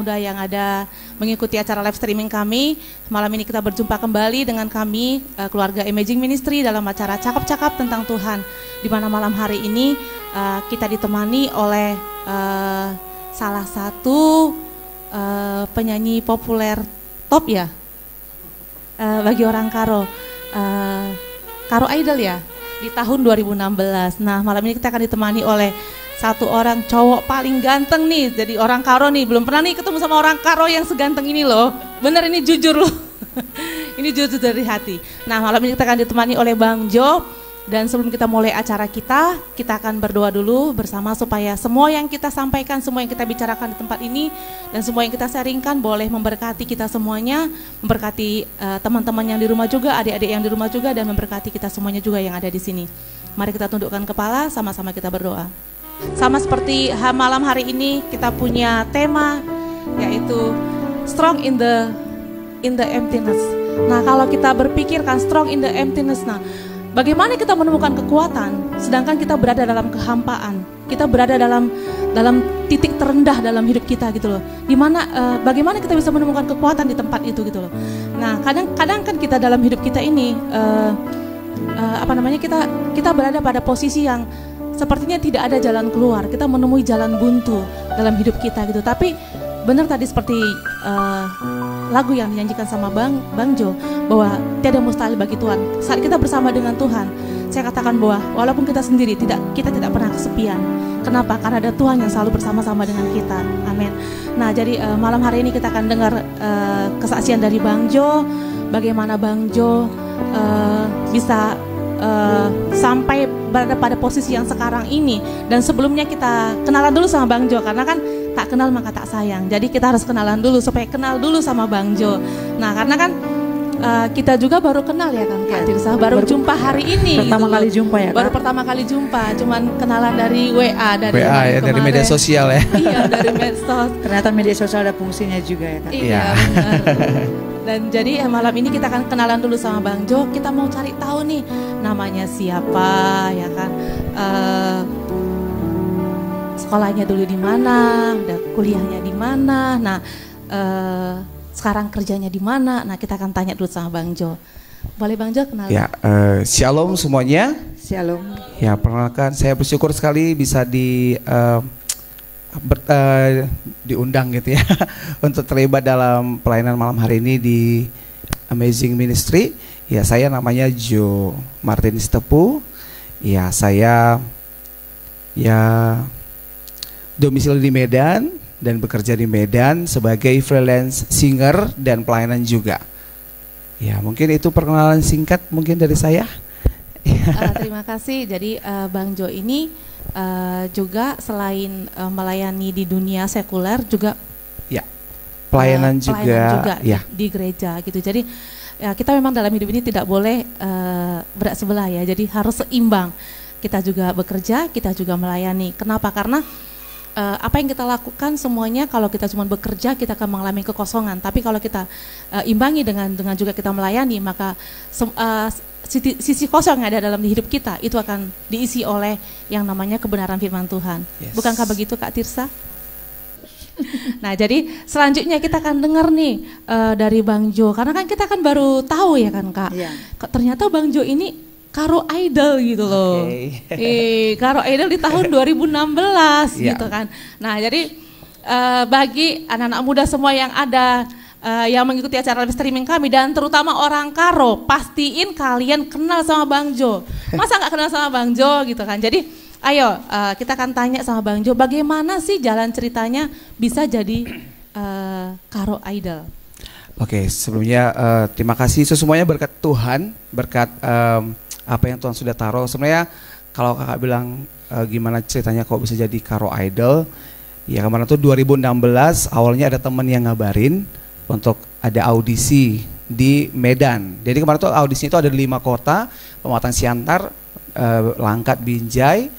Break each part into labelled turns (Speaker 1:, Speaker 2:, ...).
Speaker 1: muda yang ada mengikuti acara live streaming kami. Malam ini kita berjumpa kembali dengan kami, keluarga Imaging Ministry dalam acara Cakap-Cakap tentang Tuhan. Di mana malam hari ini kita ditemani oleh salah satu penyanyi populer top ya, bagi orang Karo, Karo Idol ya, di tahun 2016. Nah, malam ini kita akan ditemani oleh satu orang cowok paling ganteng nih. Jadi orang Karo nih, belum pernah nih ketemu sama orang Karo yang seganteng ini loh. Bener, ini jujur loh. Ini jujur dari hati. Nah, malam ini kita akan ditemani oleh Bang Jo. Dan sebelum kita mulai acara kita akan berdoa dulu bersama supaya semua yang kita sampaikan, semua yang kita bicarakan di tempat ini, dan semua yang kita sharingkan boleh memberkati kita semuanya, memberkati teman-teman yang di rumah juga, adik-adik yang di rumah juga, dan memberkati kita semuanya juga yang ada di sini. Mari kita tundukkan kepala, sama-sama kita berdoa. Sama seperti malam hari ini kita punya tema yaitu strong in the emptiness. Nah, kalau kita berpikirkan strong in the emptiness, nah bagaimana kita menemukan kekuatan sedangkan kita berada dalam kehampaan, kita berada dalam titik terendah dalam hidup kita gitu loh. Dimana bagaimana kita bisa menemukan kekuatan di tempat itu gitu loh. Nah, kadang-kadang kan kita dalam hidup kita ini kita berada pada posisi yang sepertinya tidak ada jalan keluar, kita menemui jalan buntu dalam hidup kita gitu. Tapi benar tadi seperti lagu yang dinyanyikan sama Bang Jo, bahwa tiada mustahil bagi Tuhan. Saat kita bersama dengan Tuhan, saya katakan bahwa walaupun kita sendiri, kita tidak pernah kesepian. Kenapa? Karena ada Tuhan yang selalu bersama-sama dengan kita. Amin. Nah, jadi malam hari ini kita akan dengar kesaksian dari Bang Jo, bagaimana Bang Jo bisa sampai berada pada posisi yang sekarang ini. Dan sebelumnya kita kenalan dulu sama Bang Jo, karena kan tak kenal maka tak sayang. Jadi kita harus kenalan dulu supaya kenal dulu sama Bang Jo. Nah, karena kan kita juga baru kenal ya kan Kak Tirsa, baru jumpa hari ini.
Speaker 2: Pertama kali jumpa ya Kak?
Speaker 1: Baru pertama kali jumpa, cuman kenalan dari WA
Speaker 3: dari media sosial ya.
Speaker 1: Iya, dari medsos.
Speaker 2: Ternyata media sosial ada fungsinya juga ya Kak?
Speaker 1: Iya, benar. Dan jadi malam ini kita akan kenalan dulu sama Bang Jo. Kita mau cari tahu nih namanya siapa ya kan, sekolahnya dulu di mana, udah kuliahnya di mana, nah sekarang kerjanya di mana. Nah, kita akan tanya dulu sama Bang Jo. Boleh Bang Jo kenalan?
Speaker 3: Ya, shalom semuanya.
Speaker 2: Shalom.
Speaker 3: Ya, perkenalkan saya bersyukur sekali bisa diundang gitu ya untuk terlibat dalam pelayanan malam hari ini di Amazing Ministry. Ya, saya namanya Jo Martinus Tepu. Ya, saya domisili di Medan dan bekerja di Medan sebagai freelance singer dan pelayanan juga. Ya, mungkin itu perkenalan singkat mungkin dari saya.
Speaker 1: Terima kasih. Jadi Bang Jo ini juga selain melayani di dunia sekuler juga
Speaker 3: ya pelayanan juga ya
Speaker 1: di gereja gitu. Jadi ya, kita memang dalam hidup ini tidak boleh berat sebelah ya. Jadi harus seimbang. Kita juga bekerja, kita juga melayani. Kenapa? Karena apa yang kita lakukan semuanya, kalau kita cuma bekerja kita akan mengalami kekosongan. Tapi kalau kita imbangi dengan juga kita melayani, maka sisi kosong yang ada dalam hidup kita itu akan diisi oleh yang namanya kebenaran firman Tuhan. Yes. Bukankah begitu Kak Tirsa? Nah, jadi selanjutnya kita akan dengar nih dari Bang Jo, karena kan kita kan baru tahu ya kan Kak. Yeah. Ternyata Bang Jo ini Karo Idol gitu loh. Karo Idol di tahun 2016 gitu kan. Nah, jadi bagi anak-anak muda semua yang ada yang mengikuti acara live streaming kami, dan terutama orang Karo, pastiin kalian kenal sama Bang Jo. Masa nggak kenal sama Bang Jo gitu kan. Jadi ayo kita akan tanya sama Bang Jo, bagaimana sih jalan ceritanya bisa jadi Karo Idol.
Speaker 3: Oke, sebelumnya terima kasih semuanya, berkat Tuhan, berkat apa yang Tuhan sudah taruh. Sebenarnya kalau kakak bilang gimana ceritanya kok bisa jadi Karo Idol, ya kemarin tuh 2016 awalnya ada teman yang ngabarin untuk ada audisi di Medan. Jadi kemarin tuh audisinya itu ada di 5 kota, Pematang Siantar, Langkat, Binjai,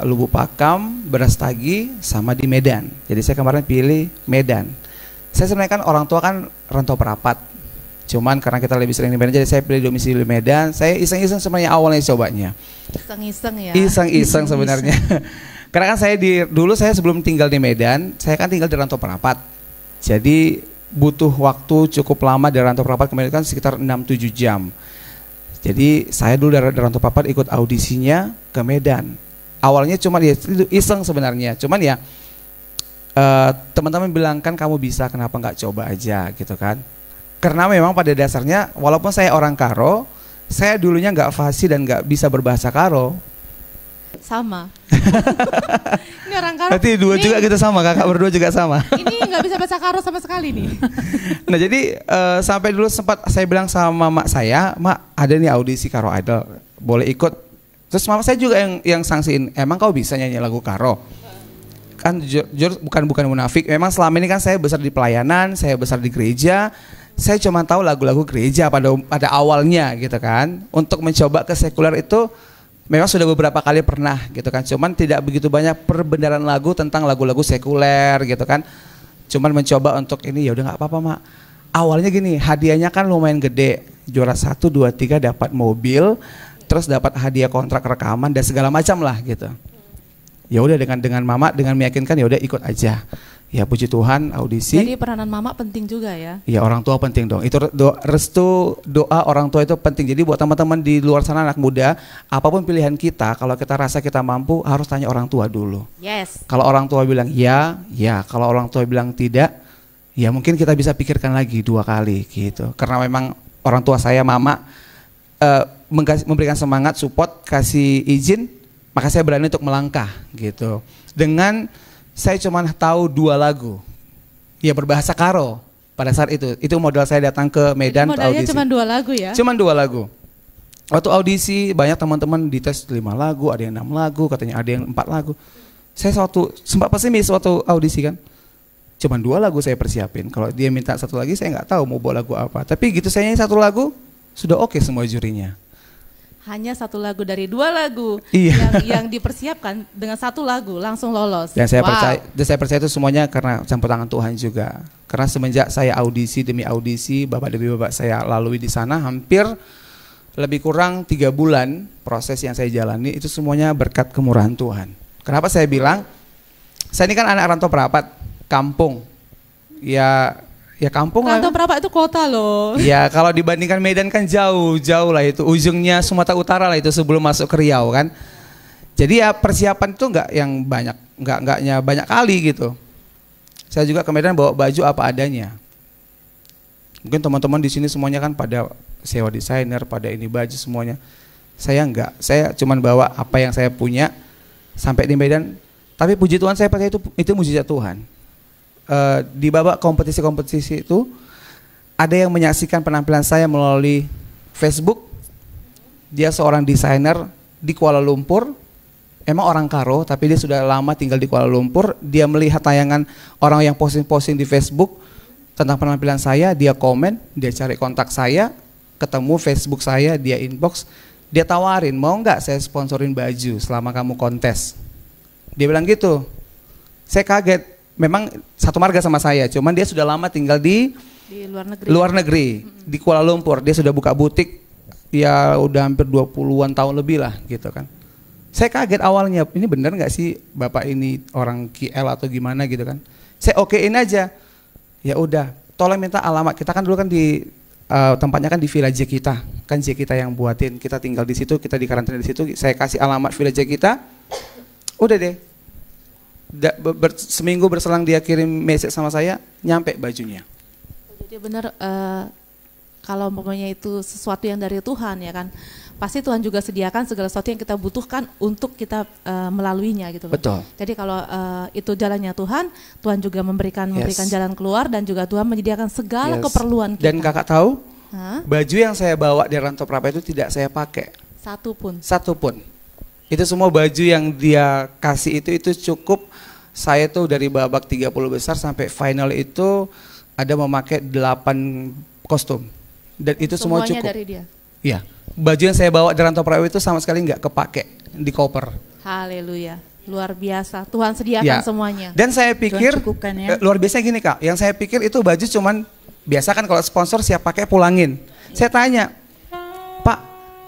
Speaker 3: Lubuk Pakam, Brastagi, sama di Medan. Jadi saya kemarin pilih Medan. Saya sebenarnya kan orang tua kan rantau perapat, cuman karena kita lebih sering di Medan, jadi saya pilih domisili Medan. Saya iseng-iseng sebenarnya awalnya cobanya.
Speaker 1: Iseng-iseng ya?
Speaker 3: Iseng-iseng sebenarnya. Karena kan saya dulu saya sebelum tinggal di Medan, saya kan tinggal di rantau perapat. Jadi butuh waktu cukup lama dari Rantau Prapat ke Medan kan sekitar 6-7 jam. Jadi saya dulu dari Rantau Prapat ikut audisinya ke Medan. Awalnya cuma ya itu iseng sebenarnya, cuman ya teman-teman bilang kan kamu bisa, kenapa nggak coba aja gitu kan. Karena memang pada dasarnya walaupun saya orang Karo, saya dulunya nggak fasih dan nggak bisa berbahasa Karo.
Speaker 1: Sama. Ini orang Karo.
Speaker 3: Berarti dua
Speaker 1: ini,
Speaker 3: juga kita sama, kakak berdua juga sama.
Speaker 1: Ini nggak bisa bahasa Karo sama sekali nih.
Speaker 3: Nah jadi sampai dulu sempat saya bilang sama mak saya, mak ada nih audisi Karo Idol, boleh ikut. Terus mama saya juga yang sanksiin, emang kau bisa nyanyi lagu Karo? Kan jujur bukan munafik, memang selama ini kan saya besar di pelayanan, saya besar di gereja, saya cuma tahu lagu-lagu gereja pada awalnya gitu kan. Untuk mencoba ke sekuler itu memang sudah beberapa kali pernah gitu kan, cuman tidak begitu banyak perbendaharaan lagu tentang lagu-lagu sekuler gitu kan. Cuman mencoba untuk ini, ya udah nggak apa-apa mak. Awalnya gini, hadiahnya kan lumayan gede, juara 1, 2, 3 dapat mobil, terus dapat hadiah kontrak rekaman dan segala macam lah gitu. Ya udah dengan mama dengan meyakinkan ya udah ikut aja. Ya puji Tuhan audisi.
Speaker 1: Jadi peranan mama penting juga ya.
Speaker 3: Ya orang tua penting dong. Itu restu doa orang tua itu penting. Jadi buat teman-teman di luar sana anak muda, apapun pilihan kita, kalau kita rasa kita mampu harus tanya orang tua dulu.
Speaker 1: Yes.
Speaker 3: Kalau orang tua bilang ya, ya. Kalau orang tua bilang tidak, ya mungkin kita bisa pikirkan lagi 2 kali gitu. Karena memang orang tua saya mama memberikan semangat, support, kasih izin, maka saya berani untuk melangkah gitu. Dengan saya cuma tahu 2 lagu, ya berbahasa Karo pada saat itu modal saya datang ke Medan untuk audisi.
Speaker 1: Cuma 2 lagu ya?
Speaker 3: Cuma 2 lagu. Waktu audisi banyak teman-teman dites 5 lagu, ada yang 6 lagu, katanya ada yang 4 lagu. Saya sempat pesimis waktu audisi kan. Cuma 2 lagu saya persiapin. Kalau dia minta 1 lagi saya nggak tahu mau bawa lagu apa. Tapi gitu saya nyanyi 1 lagu sudah oke semua jurinya.
Speaker 1: Hanya 1 lagu dari 2 lagu yang dipersiapkan dengan 1 lagu langsung lolos.
Speaker 3: Dan saya percaya itu semuanya karena campur tangan Tuhan juga. Karena semenjak saya audisi demi audisi, bapak demi bapak saya lalui di sana, hampir lebih kurang 3 bulan proses yang saya jalani itu semuanya berkat kemurahan Tuhan. Kenapa saya bilang, saya ini kan anak Rantau Prapat, kampung. Ya kampung lah.
Speaker 1: Rantau Prapat itu kota loh.
Speaker 3: Ya kalau dibandingkan Medan kan jauh lah itu. Ujungnya Sumatera Utara lah itu sebelum masuk ke Riau kan. Jadi ya persiapan itu nggak yang nggaknya banyak kali gitu. Saya juga ke Medan bawa baju apa adanya. Mungkin teman-teman di sini semuanya kan pada sewa desainer, pada ini baju semuanya. Saya enggak. Saya cuman bawa apa yang saya punya sampai di Medan. Tapi puji Tuhan saya percaya itu mujizat Tuhan. Di babak kompetisi-kompetisi itu ada yang menyaksikan penampilan saya melalui Facebook. Dia seorang desainer di Kuala Lumpur, emang orang Karo tapi dia sudah lama tinggal di Kuala Lumpur. Dia melihat tayangan orang yang posting-posting di Facebook tentang penampilan saya, dia komen, dia cari kontak saya, ketemu Facebook saya, dia inbox, dia tawarin mau nggak saya sponsorin baju selama kamu kontes. Dia bilang gitu. Saya kaget. Memang satu marga sama saya, cuman dia sudah lama tinggal di luar negeri di Kuala Lumpur. Dia sudah buka butik, ya udah hampir 20-an tahun lebih lah gitu kan. Saya kaget awalnya, ini bener nggak sih bapak ini orang KL atau gimana gitu kan. Saya okein aja, ya udah, tolong minta alamat. Kita kan dulu kan di tempatnya kan di Villa J kita, kan J kita yang buatin. Kita tinggal di situ, kita di karantina di situ. Saya kasih alamat Villa J kita, udah deh. Seminggu berselang dia kirim message sama saya, nyampe bajunya.
Speaker 1: Jadi benar kalau umpamanya itu sesuatu yang dari Tuhan ya kan, pasti Tuhan juga sediakan segala sesuatu yang kita butuhkan untuk kita melaluinya gitu.
Speaker 3: Betul.
Speaker 1: Jadi kalau itu jalannya Tuhan, Tuhan juga memberikan jalan keluar dan juga Tuhan menyediakan segala keperluan kita.
Speaker 3: Dan kakak tahu, baju yang saya bawa di Rantau Prapat itu tidak saya pakai. Satu pun. Itu semua baju yang dia kasih itu cukup. Saya tuh dari babak 30 besar sampai final itu ada memakai 8 kostum. Dan itu semua cukup.
Speaker 1: Semuanya dari dia?
Speaker 3: Iya. Baju yang saya bawa di Rantau Prapat itu sama sekali nggak kepake di koper.
Speaker 1: Haleluya. Luar biasa. Tuhan sediakan semuanya.
Speaker 3: Dan saya pikir luar biasa gini Kak. Yang saya pikir itu baju cuman biasa kan kalau sponsor siap pakai pulangin. Saya tanya, "Pak,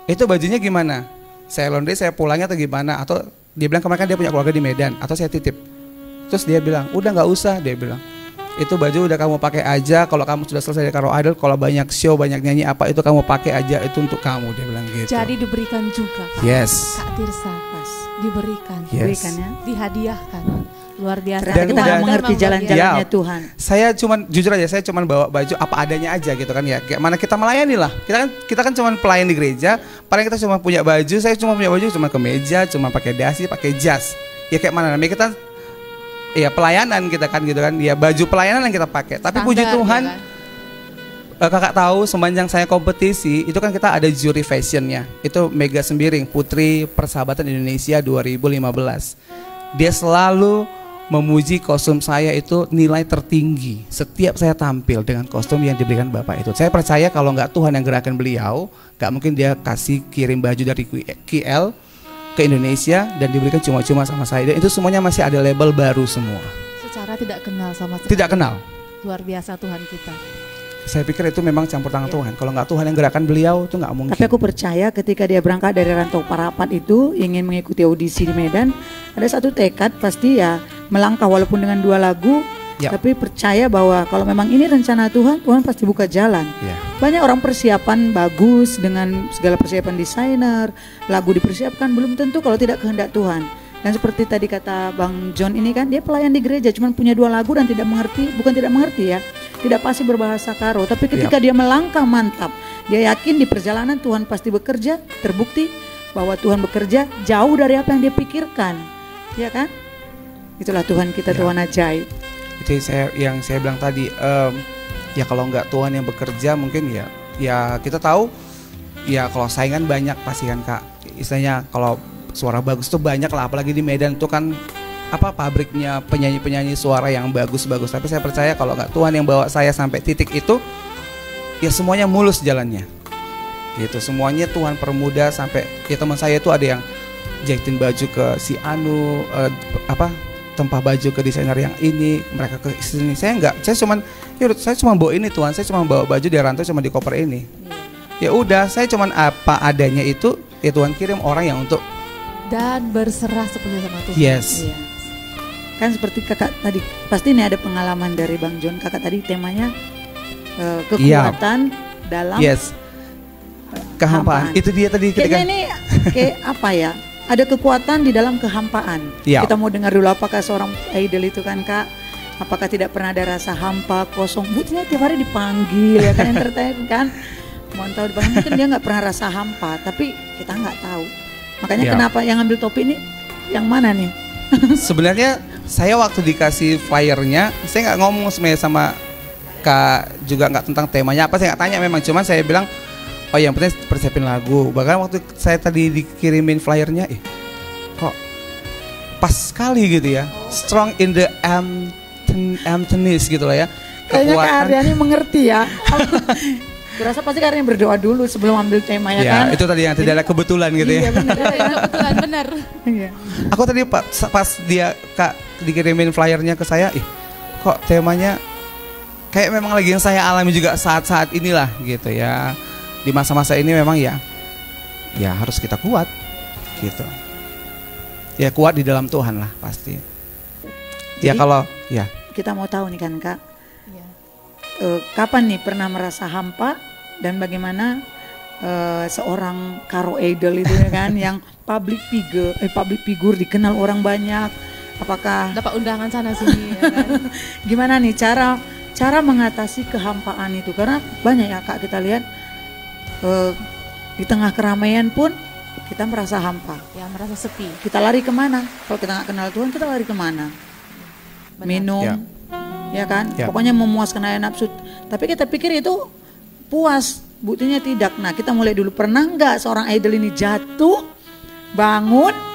Speaker 3: itu bajunya gimana? Saya laundry, saya pulangnya atau gimana?" Atau dia bilang kemarin kan dia punya keluarga di Medan, atau saya titip. Terus dia bilang, "Udah nggak usah," dia bilang. itu baju udah kamu pakai aja. Kalau kamu sudah selesai dari Karo Idol, kalau banyak show, banyak nyanyi apa itu kamu pakai aja, itu untuk kamu, dia bilang gitu.
Speaker 1: Jadi diberikan juga, Kak.
Speaker 3: Yes.
Speaker 1: Kak Tirsa, pas diberikan,
Speaker 2: Diberikan ya.
Speaker 1: dihadiahkan. Luar biasa.
Speaker 2: Ternyata kita nggak mengerti jalan-jalannya
Speaker 3: Ya,
Speaker 2: Tuhan.
Speaker 3: Saya cuman jujur aja, saya cuman bawa baju apa adanya aja gitu kan ya. Kayak mana kita melayani lah. Kita kan cuman pelayan di gereja. Paling kita cuma punya baju. Saya cuma punya baju cuma kemeja, cuma pakai dasi, pakai jas. Ya kayak mana namanya kita, ya pelayanan kita kan gitu kan. Ya baju pelayanan yang kita pakai. Tapi puji Tuhan,
Speaker 1: ya kan?
Speaker 3: kakak tahu sepanjang saya kompetisi itu kan kita ada juri fashionnya. Itu Mega Sembiring, Putri Persahabatan Indonesia 2015. Dia selalu memuji kostum saya itu nilai tertinggi setiap saya tampil dengan kostum yang diberikan Bapak itu. Saya percaya kalau nggak Tuhan yang gerakan beliau, nggak mungkin dia kasih kirim baju dari KL ke Indonesia dan diberikan cuma-cuma sama saya. Dan itu semuanya masih ada label baru semua.
Speaker 1: Secara tidak kenal sama sekali.
Speaker 3: Tidak kenal.
Speaker 1: Luar biasa Tuhan kita.
Speaker 3: Saya pikir itu memang campur tangan Tuhan. Kalau nggak Tuhan yang gerakan beliau itu nggak mungkin.
Speaker 2: Tapi aku percaya ketika dia berangkat dari Rantau Parapat itu ingin mengikuti audisi di Medan, ada satu tekad pasti ya melangkah walaupun dengan 2 lagu,
Speaker 3: Ya.
Speaker 2: tapi percaya bahwa kalau memang ini rencana Tuhan, Tuhan pasti buka jalan.
Speaker 3: Ya.
Speaker 2: Banyak orang persiapan bagus dengan segala persiapan desainer, lagu dipersiapkan, belum tentu kalau tidak kehendak Tuhan. Dan seperti tadi kata Bang John ini kan, dia pelayan di gereja cuma punya 2 lagu dan tidak mengerti, bukan tidak mengerti ya, tidak pasti berbahasa Karo, tapi ketika dia melangkah mantap, dia yakin di perjalanan Tuhan pasti bekerja, terbukti bahwa Tuhan bekerja jauh dari apa yang dia pikirkan, ya kan? Itulah Tuhan kita,
Speaker 3: Ya.
Speaker 2: Tuhan ajaib.
Speaker 3: Itu yang saya bilang tadi, ya kalau nggak Tuhan yang bekerja mungkin ya kita tahu ya kalau saingan banyak pasti kan Kak, istilahnya kalau suara bagus tuh banyak lah, apalagi di Medan tuh kan apa pabriknya penyanyi-penyanyi suara yang bagus-bagus. Tapi saya percaya kalau nggak Tuhan yang bawa saya sampai titik itu, ya semuanya mulus jalannya gitu. Semuanya Tuhan permudah sampai ya teman saya itu ada yang jahitin baju ke si Anu, tempah baju ke desainer yang ini, mereka ke sini. Saya cuma bawa ini Tuhan, saya cuma bawa baju di rantau cuma di koper ini. Ya udah, saya cuma apa adanya itu, ya Tuhan kirim orang yang untuk
Speaker 1: Dan berserah sepenuhnya sama Tuhan.
Speaker 3: yes.
Speaker 2: Iya. Kan seperti kakak tadi, pasti ini ada pengalaman dari Bang John. Kakak tadi temanya kekuatan dalam
Speaker 3: Yes. Kehampaan. Itu dia tadi
Speaker 2: Kayaknya
Speaker 3: ketika
Speaker 2: ini kayak apa ya? Ada kekuatan di dalam kehampaan.
Speaker 3: Iya.
Speaker 2: Kita mau dengar dulu apakah seorang idol itu kan Kak, apakah tidak pernah ada rasa hampa, kosong? Buktinya tiap hari dipanggil ya kan, entertain kan. Mohon tahu mungkin dia nggak pernah rasa hampa, tapi kita nggak tahu. Makanya
Speaker 3: Iya.
Speaker 2: kenapa yang ambil topi ini yang mana nih?
Speaker 3: sebenarnya saya waktu dikasih flyernya, saya nggak ngomong sebenarnya sama Kak juga nggak tentang temanya apa, saya nggak tanya memang, cuman saya bilang oh yang penting persiapin lagu. Bahkan waktu saya tadi dikirimin flyernya, kok pas sekali gitu ya, strong in the emptiness gitu lah ya.
Speaker 2: Kayaknya Kak Aryani mengerti ya. Kurasa pasti karena berdoa dulu sebelum ambil tema ya kan.
Speaker 3: Itu tadi yang tidak ada kebetulan gitu
Speaker 2: Iya
Speaker 3: ya.
Speaker 2: benar.
Speaker 1: Kebetulan benar.
Speaker 2: Iya.
Speaker 3: Aku tadi pas dia Kak dikirimin flyernya ke saya, kok temanya kayak memang lagi yang saya alami juga saat-saat inilah gitu ya. Di masa-masa ini memang ya harus kita kuat gitu. Ya kuat di dalam Tuhan lah pasti. Ya
Speaker 2: Jadi,
Speaker 3: kalau ya
Speaker 2: kita mau tahu nih kan Kak,
Speaker 1: Iya.
Speaker 2: kapan nih pernah merasa hampa dan bagaimana seorang Karo idol itu ya kan yang public figure dikenal orang banyak, apakah
Speaker 1: Dapat undangan sana sini ya kan.
Speaker 2: gimana nih cara mengatasi kehampaan itu, karena banyak ya Kak kita lihat di tengah keramaian pun kita merasa hampa,
Speaker 1: Ya merasa sepi.
Speaker 2: kita lari kemana? Kalau kita nggak kenal Tuhan kita lari kemana?
Speaker 1: Benar.
Speaker 2: Minum,
Speaker 3: Ya.
Speaker 2: ya kan?
Speaker 3: Ya.
Speaker 2: Pokoknya memuaskan hawa nafsu. Tapi kita pikir itu puas, buktinya tidak. Nah kita mulai dulu, pernah nggak seorang idol ini jatuh, bangun,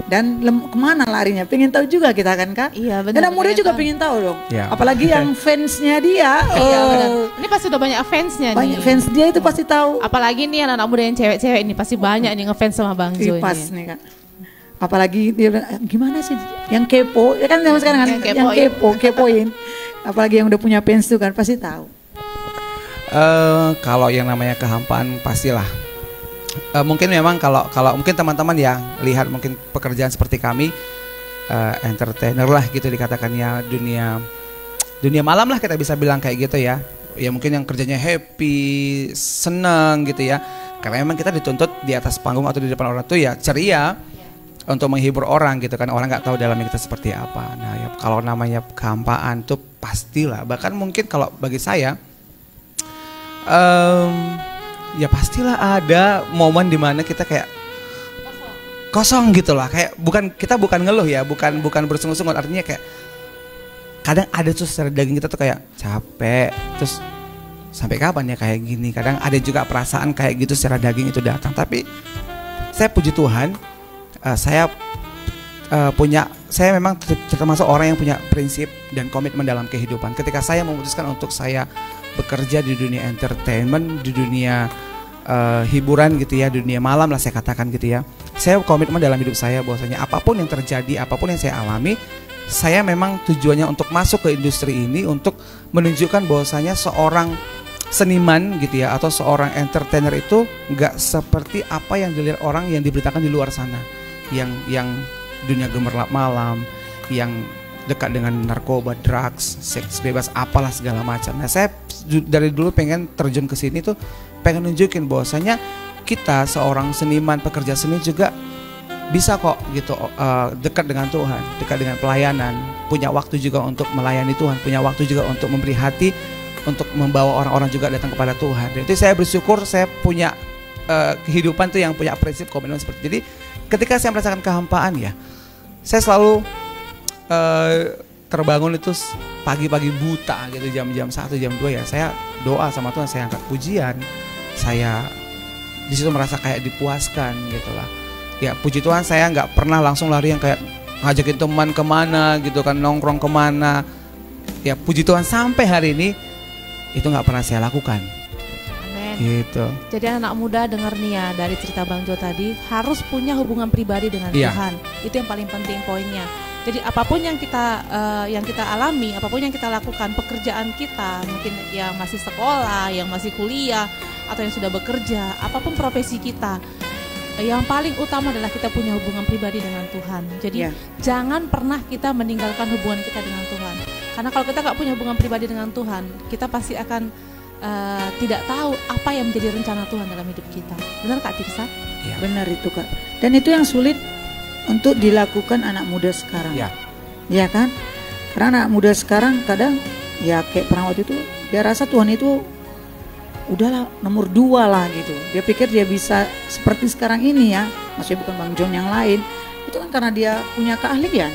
Speaker 2: dan kemana larinya? Pengen tahu juga kita kan Kak?
Speaker 1: Iya benar.
Speaker 2: Dan anak muda
Speaker 1: pengen
Speaker 2: juga
Speaker 1: tahu.
Speaker 2: pengen tahu dong.
Speaker 3: Ya.
Speaker 2: Apalagi yang fansnya dia.
Speaker 1: Iya
Speaker 2: oh,
Speaker 1: benar. Ini pasti udah banyak fansnya
Speaker 2: banyak
Speaker 1: nih.
Speaker 2: fans dia itu pasti tahu.
Speaker 1: Apalagi nih anak-anak muda yang cewek-cewek ini pasti banyak nih ngefans sama Bang Jo
Speaker 2: Pas
Speaker 1: ini.
Speaker 2: nih Kak. Apalagi dia bilang, gimana sih yang kepo, ya kan zaman sekarang kan
Speaker 1: Yang
Speaker 2: kepoin. Apalagi yang udah punya fans tuh kan pasti tahu.
Speaker 3: kalau yang namanya kehampaan pastilah. Mungkin memang kalau mungkin teman-teman ya lihat mungkin pekerjaan seperti kami entertainer lah gitu dikatakannya, dunia dunia malam lah kita bisa bilang kayak gitu ya. Ya mungkin yang kerjanya happy, senang gitu ya. Karena memang kita dituntut di atas panggung atau di depan orang tuh ya ceria untuk menghibur orang gitu kan. Orang nggak tahu dalamnya kita seperti apa. Nah ya kalau namanya kehampaan tuh pastilah. Bahkan mungkin kalau bagi saya ya pastilah ada momen dimana kita kayak kosong gitu lah. Kayak kita bukan ngeluh ya, bukan bersungut-sungut, artinya kayak kadang ada tuh secara daging kita tuh kayak capek, terus sampai kapan ya kayak gini. Kadang ada juga perasaan kayak gitu secara daging itu datang. Tapi saya puji Tuhan, saya memang termasuk orang yang punya prinsip dan komitmen dalam kehidupan. Ketika saya memutuskan untuk saya bekerja di dunia entertainment, di dunia hiburan gitu ya, dunia malam lah saya katakan gitu ya. Saya komitmen dalam hidup saya bahwasanya apapun yang terjadi, apapun yang saya alami, saya memang tujuannya untuk masuk ke industri ini untuk menunjukkan bahwasanya seorang seniman gitu ya, atau seorang entertainer itu nggak seperti apa yang dilihat orang yang diberitakan di luar sana, yang dunia gemerlap malam, yang dekat dengan narkoba, drugs, seks bebas, apalah segala macam. Nah saya dari dulu pengen terjun ke sini tuh pengen nunjukin bahwasanya kita seorang seniman, pekerja seni juga bisa kok gitu dekat dengan Tuhan, dekat dengan pelayanan, punya waktu juga untuk melayani Tuhan, punya waktu juga untuk memberi hati, untuk membawa orang-orang juga datang kepada Tuhan. Dan itu saya bersyukur saya punya kehidupan tuh yang punya prinsip komitmen seperti itu. Jadi ketika saya merasakan kehampaan ya, saya selalu terbangun itu pagi-pagi buta gitu, jam-jam 1, jam 2 ya, saya doa sama Tuhan, saya angkat pujian, saya di situ merasa kayak dipuaskan gitulah. Ya puji Tuhan saya nggak pernah langsung lari yang kayak ngajakin teman kemana gitu kan, nongkrong kemana. Ya puji Tuhan sampai hari ini itu nggak pernah saya lakukan.
Speaker 1: Amin.
Speaker 3: Gitu.
Speaker 1: Jadi anak muda dengar nih ya dari cerita Bang Jo tadi, harus punya hubungan pribadi dengan Tuhan. Itu yang paling penting poinnya. Jadi apapun yang kita alami, apapun yang kita lakukan, pekerjaan kita, mungkin yang masih sekolah, yang masih kuliah, atau yang sudah bekerja, apapun profesi kita, yang paling utama adalah kita punya hubungan pribadi dengan Tuhan. Jadi jangan pernah kita meninggalkan hubungan kita dengan Tuhan. Karena kalau kita nggak punya hubungan pribadi dengan Tuhan, kita pasti akan tidak tahu apa yang menjadi rencana Tuhan dalam hidup kita. Benar Kak Tirsa?
Speaker 2: Ya. Benar itu Kak. Dan itu yang sulit untuk dilakukan anak muda sekarang. Ya kan? Karena anak muda sekarang kadang ya kayak pernah waktu itu dia rasa Tuhan itu udahlah nomor 2 lah gitu. Dia pikir dia bisa seperti sekarang ini ya, maksudnya bukan Bang John yang lain. Itu kan karena dia punya keahlian,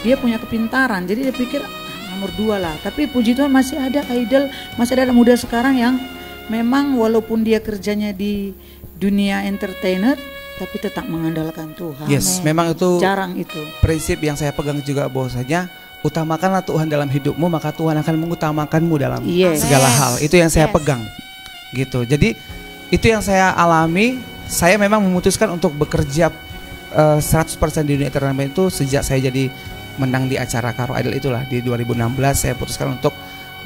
Speaker 2: dia punya kepintaran, jadi dia pikir nomor 2 lah. Tapi puji Tuhan masih ada idol, masih ada anak muda sekarang yang memang walaupun dia kerjanya di dunia entertainer, tapi tetap mengandalkan Tuhan.
Speaker 3: Yes, memang itu
Speaker 2: jarang itu.
Speaker 3: Prinsip yang saya pegang juga bahwasanya utamakanlah Tuhan dalam hidupmu, maka Tuhan akan mengutamakanmu dalam segala hal. Itu yang saya pegang. Gitu. Jadi itu yang saya alami. Saya memang memutuskan untuk bekerja 100% di dunia entertainment itu sejak saya jadi menang di acara Karo Idol itulah di 2016. Saya putuskan untuk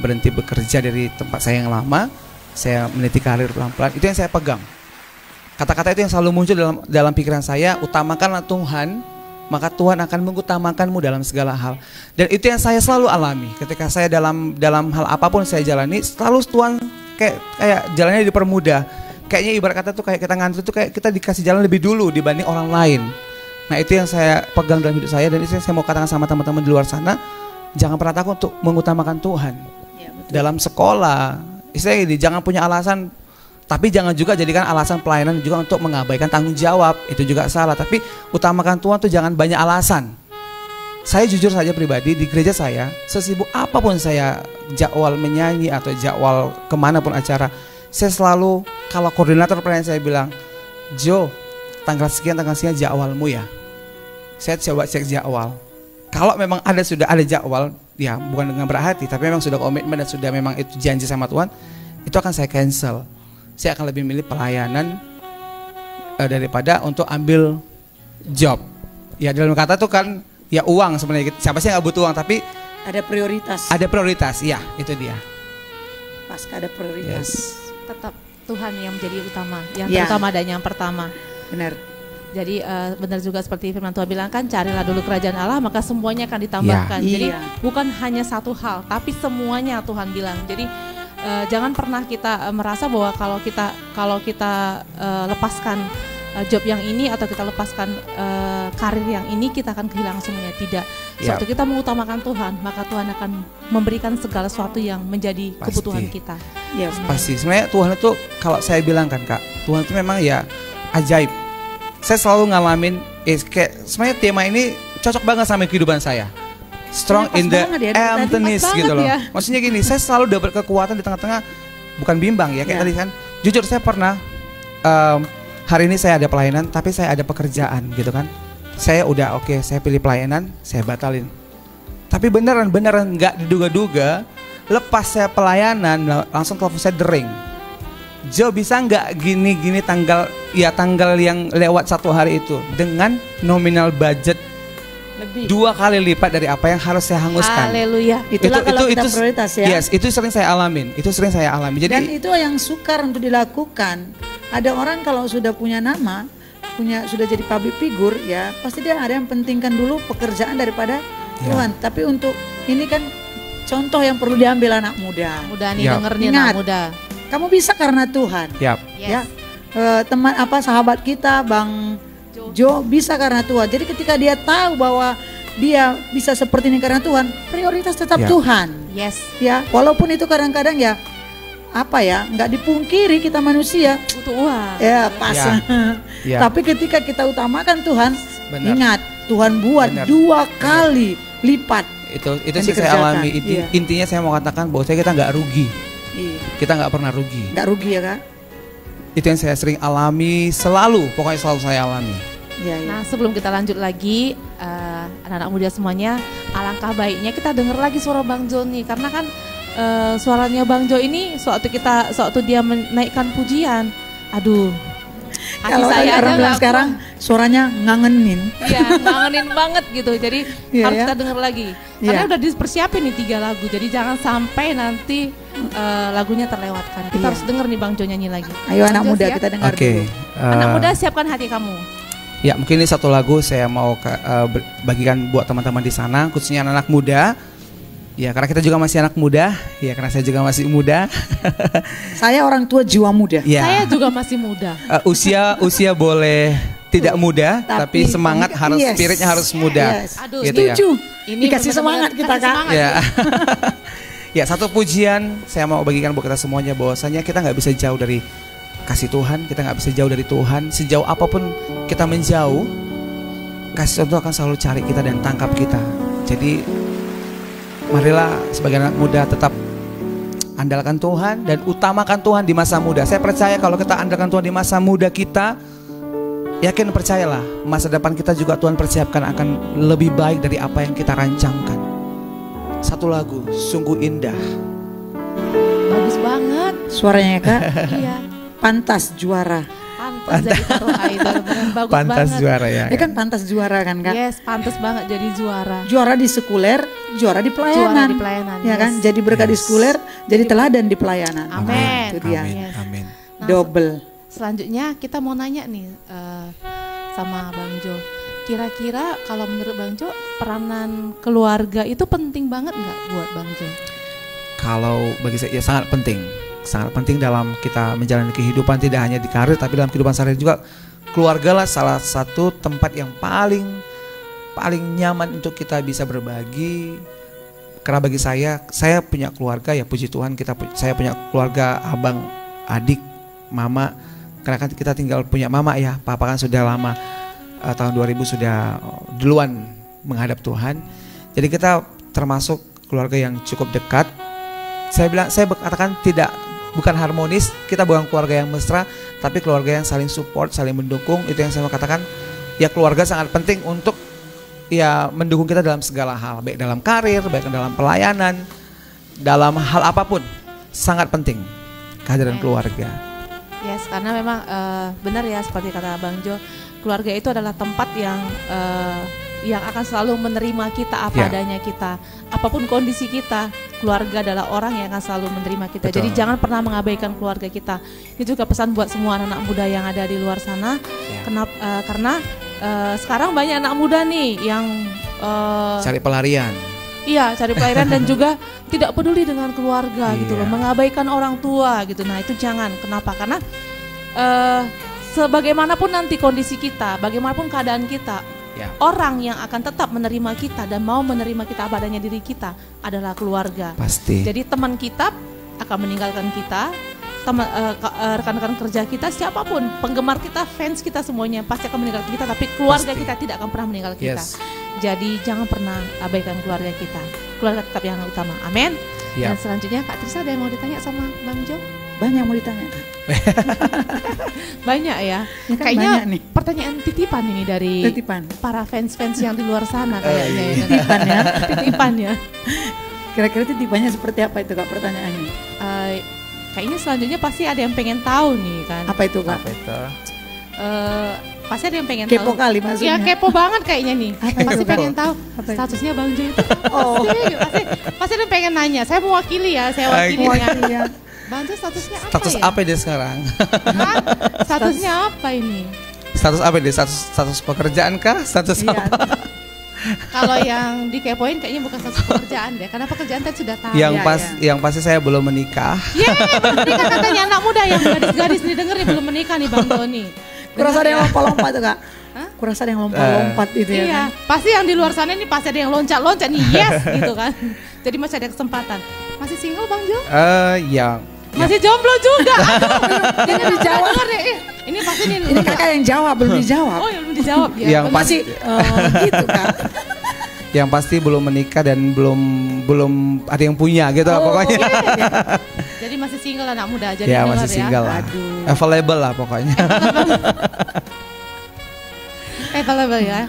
Speaker 3: berhenti bekerja dari tempat saya yang lama. Saya meniti karir pelan-pelan. Itu yang saya pegang. Kata-kata itu yang selalu muncul dalam pikiran saya. Utamakanlah Tuhan, maka Tuhan akan mengutamakanmu dalam segala hal. Dan itu yang saya selalu alami. Ketika saya dalam hal apapun saya jalani, selalu Tuhan kayak jalannya dipermudah. Kayaknya ibarat kata tuh kayak kita ngantri tuh kayak kita dikasih jalan lebih dulu dibanding orang lain. Nah itu yang saya pegang dalam hidup saya, dan itu yang saya mau katakan sama teman-teman di luar sana. Jangan pernah takut untuk mengutamakan Tuhan. Ya, dalam sekolah, istilahnya ini, jangan punya alasan. Tapi jangan juga jadikan alasan pelayanan juga untuk mengabaikan tanggung jawab. Itu juga salah. Tapi utamakan Tuhan tuh jangan banyak alasan. Saya jujur saja pribadi, di gereja saya, sesibuk apapun saya jadwal menyanyi atau jadwal kemanapun acara, saya selalu, kalau koordinator pelayanan saya bilang, Jo, tanggal sekian jadwalmu ya. Saya coba cek jadwal. Kalau memang sudah ada jadwal, ya bukan dengan berhati, tapi memang sudah komitmen dan sudah memang itu janji sama Tuhan, itu akan saya cancel. Saya akan lebih milih pelayanan daripada untuk ambil job. Ya dalam kata tuh kan, ya uang sebenarnya. Siapa sih nggak butuh uang, tapi
Speaker 2: ada prioritas.
Speaker 3: Ada prioritas, ya itu dia.
Speaker 2: Pasca ada prioritas.
Speaker 1: Tetap Tuhan yang menjadi utama, yang terutama dan yang pertama.
Speaker 2: Benar.
Speaker 1: Jadi benar juga seperti firman Tuhan bilang kan, carilah dulu kerajaan Allah maka semuanya akan ditambahkan.
Speaker 2: Ya.
Speaker 1: Jadi
Speaker 2: Iya.
Speaker 1: bukan hanya satu hal, tapi semuanya Tuhan bilang. Jadi jangan pernah kita merasa bahwa kalau kita lepaskan job yang ini atau kita lepaskan karir yang ini kita akan kehilangan semuanya. Tidak. Suatu kita mengutamakan Tuhan, maka Tuhan akan memberikan segala sesuatu yang menjadi kebutuhan kita.
Speaker 2: Ya,
Speaker 3: Pasti. Sebenarnya Tuhan itu kalau saya bilang kan Kak, Tuhan itu memang ya ajaib. Saya selalu ngalamin, kayak sebenarnya tema ini cocok banget sama kehidupan saya. Strong
Speaker 2: Ya, pas
Speaker 3: in the
Speaker 2: banget ya,
Speaker 3: emptiness
Speaker 1: pas
Speaker 3: gitu
Speaker 1: banget
Speaker 3: loh.
Speaker 1: ya.
Speaker 3: Maksudnya gini, saya selalu dapat kekuatan di tengah-tengah, bukan bimbang ya kayak
Speaker 2: Ya.
Speaker 3: tadi kan. Jujur saya pernah hari ini saya ada pelayanan, tapi saya ada pekerjaan gitu kan. Saya udah oke, saya pilih pelayanan, saya batalin. Tapi beneran nggak diduga-duga, lepas saya pelayanan langsung telepon saya dering. Jo, bisa nggak gini tanggal yang lewat satu hari itu dengan nominal budget
Speaker 1: Lebih.
Speaker 3: 2 kali lipat dari apa yang harus saya hanguskan.
Speaker 1: Haleluya.
Speaker 2: itulah kalau kita prioritas ya.
Speaker 3: Yes, itu sering saya alamin. Jadi
Speaker 2: Dan itu yang sukar untuk dilakukan. Ada orang kalau sudah punya nama, sudah jadi public figure ya, pasti dia ada yang pentingkan dulu pekerjaan daripada Tuhan. Tapi untuk ini kan contoh yang perlu diambil anak muda.
Speaker 1: Mudah nih
Speaker 3: Ya.
Speaker 1: denger nih
Speaker 2: Ingat.
Speaker 1: anak muda.
Speaker 2: Kamu bisa karena Tuhan.
Speaker 3: Yap.
Speaker 2: Ya. Teman sahabat kita Bang Jo bisa karena Tuhan. Jadi ketika dia tahu bahwa dia bisa seperti ini karena Tuhan, prioritas tetap
Speaker 3: Ya.
Speaker 2: Tuhan.
Speaker 1: Yes.
Speaker 2: Ya, walaupun itu kadang-kadang ya nggak dipungkiri kita manusia.
Speaker 1: Butuh uang.
Speaker 2: Ya, pas.
Speaker 3: Ya.
Speaker 2: Tapi ketika kita utamakan Tuhan,
Speaker 3: Benar.
Speaker 2: ingat Tuhan buat
Speaker 3: Benar.
Speaker 2: 2 kali lipat.
Speaker 3: Itu
Speaker 2: yang
Speaker 3: sih saya
Speaker 2: dikerjakan.
Speaker 3: alami.
Speaker 2: Iya.
Speaker 3: Intinya saya mau katakan bahwa kita nggak rugi.
Speaker 2: Iya.
Speaker 3: Kita nggak pernah rugi.
Speaker 2: Nggak rugi ya Kak?
Speaker 3: Itu yang saya sering alami, pokoknya selalu saya alami.
Speaker 2: Iya, iya.
Speaker 1: Nah, sebelum kita lanjut lagi, anak-anak muda semuanya, alangkah baiknya kita dengar lagi suara Bang Jo nih, karena kan suaranya Bang Jo ini sewaktu dia menaikkan pujian, aduh, hati
Speaker 2: Kalau
Speaker 1: saya
Speaker 2: orang
Speaker 1: aja
Speaker 2: bilang sekarang suaranya ngangenin.
Speaker 1: Iya, ngangenin banget gitu. Jadi
Speaker 2: Iya,
Speaker 1: harus
Speaker 2: ya.
Speaker 1: kita dengar lagi. Karena
Speaker 2: Iya.
Speaker 1: udah dipersiapin nih 3 lagu. Jadi jangan sampai nanti lagunya terlewatkan. Kita
Speaker 2: Iya.
Speaker 1: harus denger nih Bang Jo nyanyi lagi.
Speaker 2: Ayo anak
Speaker 1: Bang Jo,
Speaker 2: muda
Speaker 1: siap?
Speaker 2: kita dengar
Speaker 3: Oke.
Speaker 2: dulu.
Speaker 1: Anak muda, siapkan hati kamu.
Speaker 3: Ya, mungkin ini satu lagu saya mau bagikan buat teman-teman di sana, khususnya anak-anak muda. Ya, karena kita juga masih anak muda. Ya, karena saya juga masih muda.
Speaker 2: Saya orang tua jiwa muda.
Speaker 3: Ya.
Speaker 1: Saya juga masih muda.
Speaker 3: Usia boleh tidak muda, tapi semangat harus,
Speaker 2: yes.
Speaker 3: spiritnya harus muda.
Speaker 2: Yes.
Speaker 1: Aduh,
Speaker 3: Gitu ya.
Speaker 2: Setuju.
Speaker 1: Ini
Speaker 2: Dikasih
Speaker 1: benar-benar
Speaker 2: semangat kita
Speaker 1: kasih
Speaker 2: Kak.
Speaker 1: semangat.
Speaker 3: Ya. Ya, satu pujian saya mau bagikan buat kita semuanya, bahwasanya kita nggak bisa jauh dari kasih Tuhan, kita nggak bisa jauh dari Tuhan. Sejauh apapun kita menjauh, kasih Tuhan akan selalu cari kita dan tangkap kita. Jadi marilah sebagai anak muda tetap andalkan Tuhan dan utamakan Tuhan di masa muda. Saya percaya kalau kita andalkan Tuhan di masa muda kita, yakin percayalah masa depan kita juga Tuhan persiapkan akan lebih baik dari apa yang kita rancangkan. Satu lagu sungguh indah.
Speaker 1: Bagus banget.
Speaker 2: Suaranya Kak,
Speaker 1: Iya.
Speaker 2: pantas juara.
Speaker 1: Pantas jadi Karo Idol. Beneran bagus
Speaker 3: Pantas
Speaker 1: banget.
Speaker 3: juara ya.
Speaker 2: Dia kan pantas juara kan Kak?
Speaker 1: Yes, pantas banget jadi juara.
Speaker 2: Juara di sekuler, juara di pelayanan.
Speaker 1: Juara di pelayanan,
Speaker 2: Ya kan?
Speaker 1: yes.
Speaker 2: Jadi berkat di
Speaker 3: Yes.
Speaker 2: sekuler, jadi teladan di pelayanan.
Speaker 1: Amin.
Speaker 2: Itu dia.
Speaker 3: Amin.
Speaker 1: Yes.
Speaker 3: Amin.
Speaker 1: Nah,
Speaker 2: Double.
Speaker 1: Selanjutnya kita mau nanya nih sama Bang Jo. Kira-kira kalau menurut Bang Jo, peranan keluarga itu penting banget nggak buat Bang Jo?
Speaker 3: Kalau bagi saya ya sangat penting dalam kita menjalani kehidupan, tidak hanya di karir tapi dalam kehidupan sehari juga. Keluarga lah salah satu tempat yang paling nyaman untuk kita bisa berbagi. Karena bagi saya punya keluarga, ya puji Tuhan saya punya keluarga, abang, adik, mama. Karena kan kita tinggal punya mama ya, papa kan sudah lama, tahun 2000 sudah duluan menghadap Tuhan. Jadi kita termasuk keluarga yang cukup dekat. Saya katakan bukan harmonis, kita bukan keluarga yang mesra, tapi keluarga yang saling support, saling mendukung. Itu yang saya mau katakan, ya keluarga sangat penting untuk ya mendukung kita dalam segala hal, baik dalam karir, baik dalam pelayanan, dalam hal apapun, sangat penting kehadiran keluarga.
Speaker 1: Yes, karena memang benar ya seperti kata Bang Jo, keluarga itu adalah tempat yang akan selalu menerima kita apa
Speaker 3: Ya.
Speaker 1: adanya kita, apapun kondisi kita. keluarga adalah orang yang akan selalu menerima kita.
Speaker 3: Betul.
Speaker 1: Jadi jangan pernah mengabaikan keluarga kita. Ini juga pesan buat semua anak muda yang ada di luar sana.
Speaker 3: Ya.
Speaker 1: Karena sekarang banyak anak muda nih yang
Speaker 3: Cari pelarian.
Speaker 1: iya, cari pelayanan dan juga tidak peduli dengan keluarga gitu loh,
Speaker 3: Iya.
Speaker 1: mengabaikan orang tua gitu. Nah itu jangan. Kenapa? Karena sebagaimanapun nanti kondisi kita, bagaimanapun keadaan kita,
Speaker 3: Ya.
Speaker 1: orang yang akan tetap menerima kita dan mau menerima kita apa adanya diri kita adalah keluarga.
Speaker 3: Pasti.
Speaker 1: Jadi teman kita akan meninggalkan kita, rekan-rekan kerja kita, siapapun, penggemar kita, fans kita semuanya pasti akan meninggalkan kita, tapi keluarga
Speaker 3: Pasti.
Speaker 1: kita tidak akan pernah meninggalkan kita.
Speaker 3: Yes.
Speaker 1: Jadi jangan pernah abaikan keluarga kita. Keluarga tetap yang utama. Amin.
Speaker 3: Ya.
Speaker 1: Dan selanjutnya Kak Trisa ada yang mau ditanya sama Bang Jo?
Speaker 2: Banyak mau ditanya.
Speaker 1: Banyak ya.
Speaker 2: Ini kan
Speaker 1: Kayaknya
Speaker 2: banyak nih.
Speaker 1: pertanyaan titipan ini dari
Speaker 2: Titipan.
Speaker 1: para fans-fans yang di luar sana kayaknya. Ya.
Speaker 2: Titipan ya.
Speaker 1: Titipan ya.
Speaker 2: Kira-kira titipannya seperti apa itu Kak pertanyaannya?
Speaker 1: Kayaknya selanjutnya pasti ada yang pengen tahu nih kan.
Speaker 2: Apa itu Kak?
Speaker 3: Apa itu?
Speaker 1: Pasti ada yang pengen
Speaker 2: Kepo
Speaker 1: tahu.
Speaker 2: kali maksudnya.
Speaker 1: Ya kepo banget kayaknya nih.
Speaker 2: Apa
Speaker 1: Pasti
Speaker 2: itu,
Speaker 1: pengen
Speaker 2: Kak?
Speaker 1: tahu
Speaker 2: Apa itu?
Speaker 1: statusnya Bang Jo itu.
Speaker 2: Oh.
Speaker 1: Pasti ada yang pengen nanya. Saya mewakili ya, saya wakili dengan
Speaker 2: Iya.
Speaker 1: Bang Jo statusnya apa
Speaker 3: Status
Speaker 1: ya?
Speaker 3: apa dia sekarang?
Speaker 1: Hah? Statusnya apa ini?
Speaker 3: Status apa dia? Status pekerjaan kah? Status
Speaker 2: Iya.
Speaker 3: apa?
Speaker 1: Kalau yang dikepoin kayaknya bukan status pekerjaan deh, karena pekerjaan tadi sudah tahu.
Speaker 3: Yang
Speaker 2: Iya,
Speaker 3: yang pasti saya belum menikah.
Speaker 1: Belum menikah katanya anak muda yang gadis-gadis nih denger nih belum menikah nih Bang Doni.
Speaker 2: Kurasa ada yang lompat-lompat tuh Kak.
Speaker 1: Hah?
Speaker 2: Kurasa ada yang lompat-lompat itu ya.
Speaker 1: Iya,
Speaker 2: Kan?
Speaker 1: pasti yang di luar sana ini pasti ada yang loncat-loncat nih, yes gitu kan. Jadi masih ada kesempatan. Masih single Bang Jo?
Speaker 3: Yang
Speaker 1: Masih jomblo juga. Aduh, ini dijawab. Ini pasti nih.
Speaker 2: Ini Kakak yang jawab belum dijawab.
Speaker 1: Oh, belum dijawab ya.
Speaker 3: Yang pas-
Speaker 2: Masih gitu Kak.
Speaker 3: yang pasti belum menikah dan belum ada yang punya gitu lah pokoknya.
Speaker 1: Iya. Jadi masih single anak muda. Jadi
Speaker 3: Ya
Speaker 1: dengar
Speaker 3: masih single lah.
Speaker 2: Aduh.
Speaker 3: Available lah pokoknya.
Speaker 1: Available ya.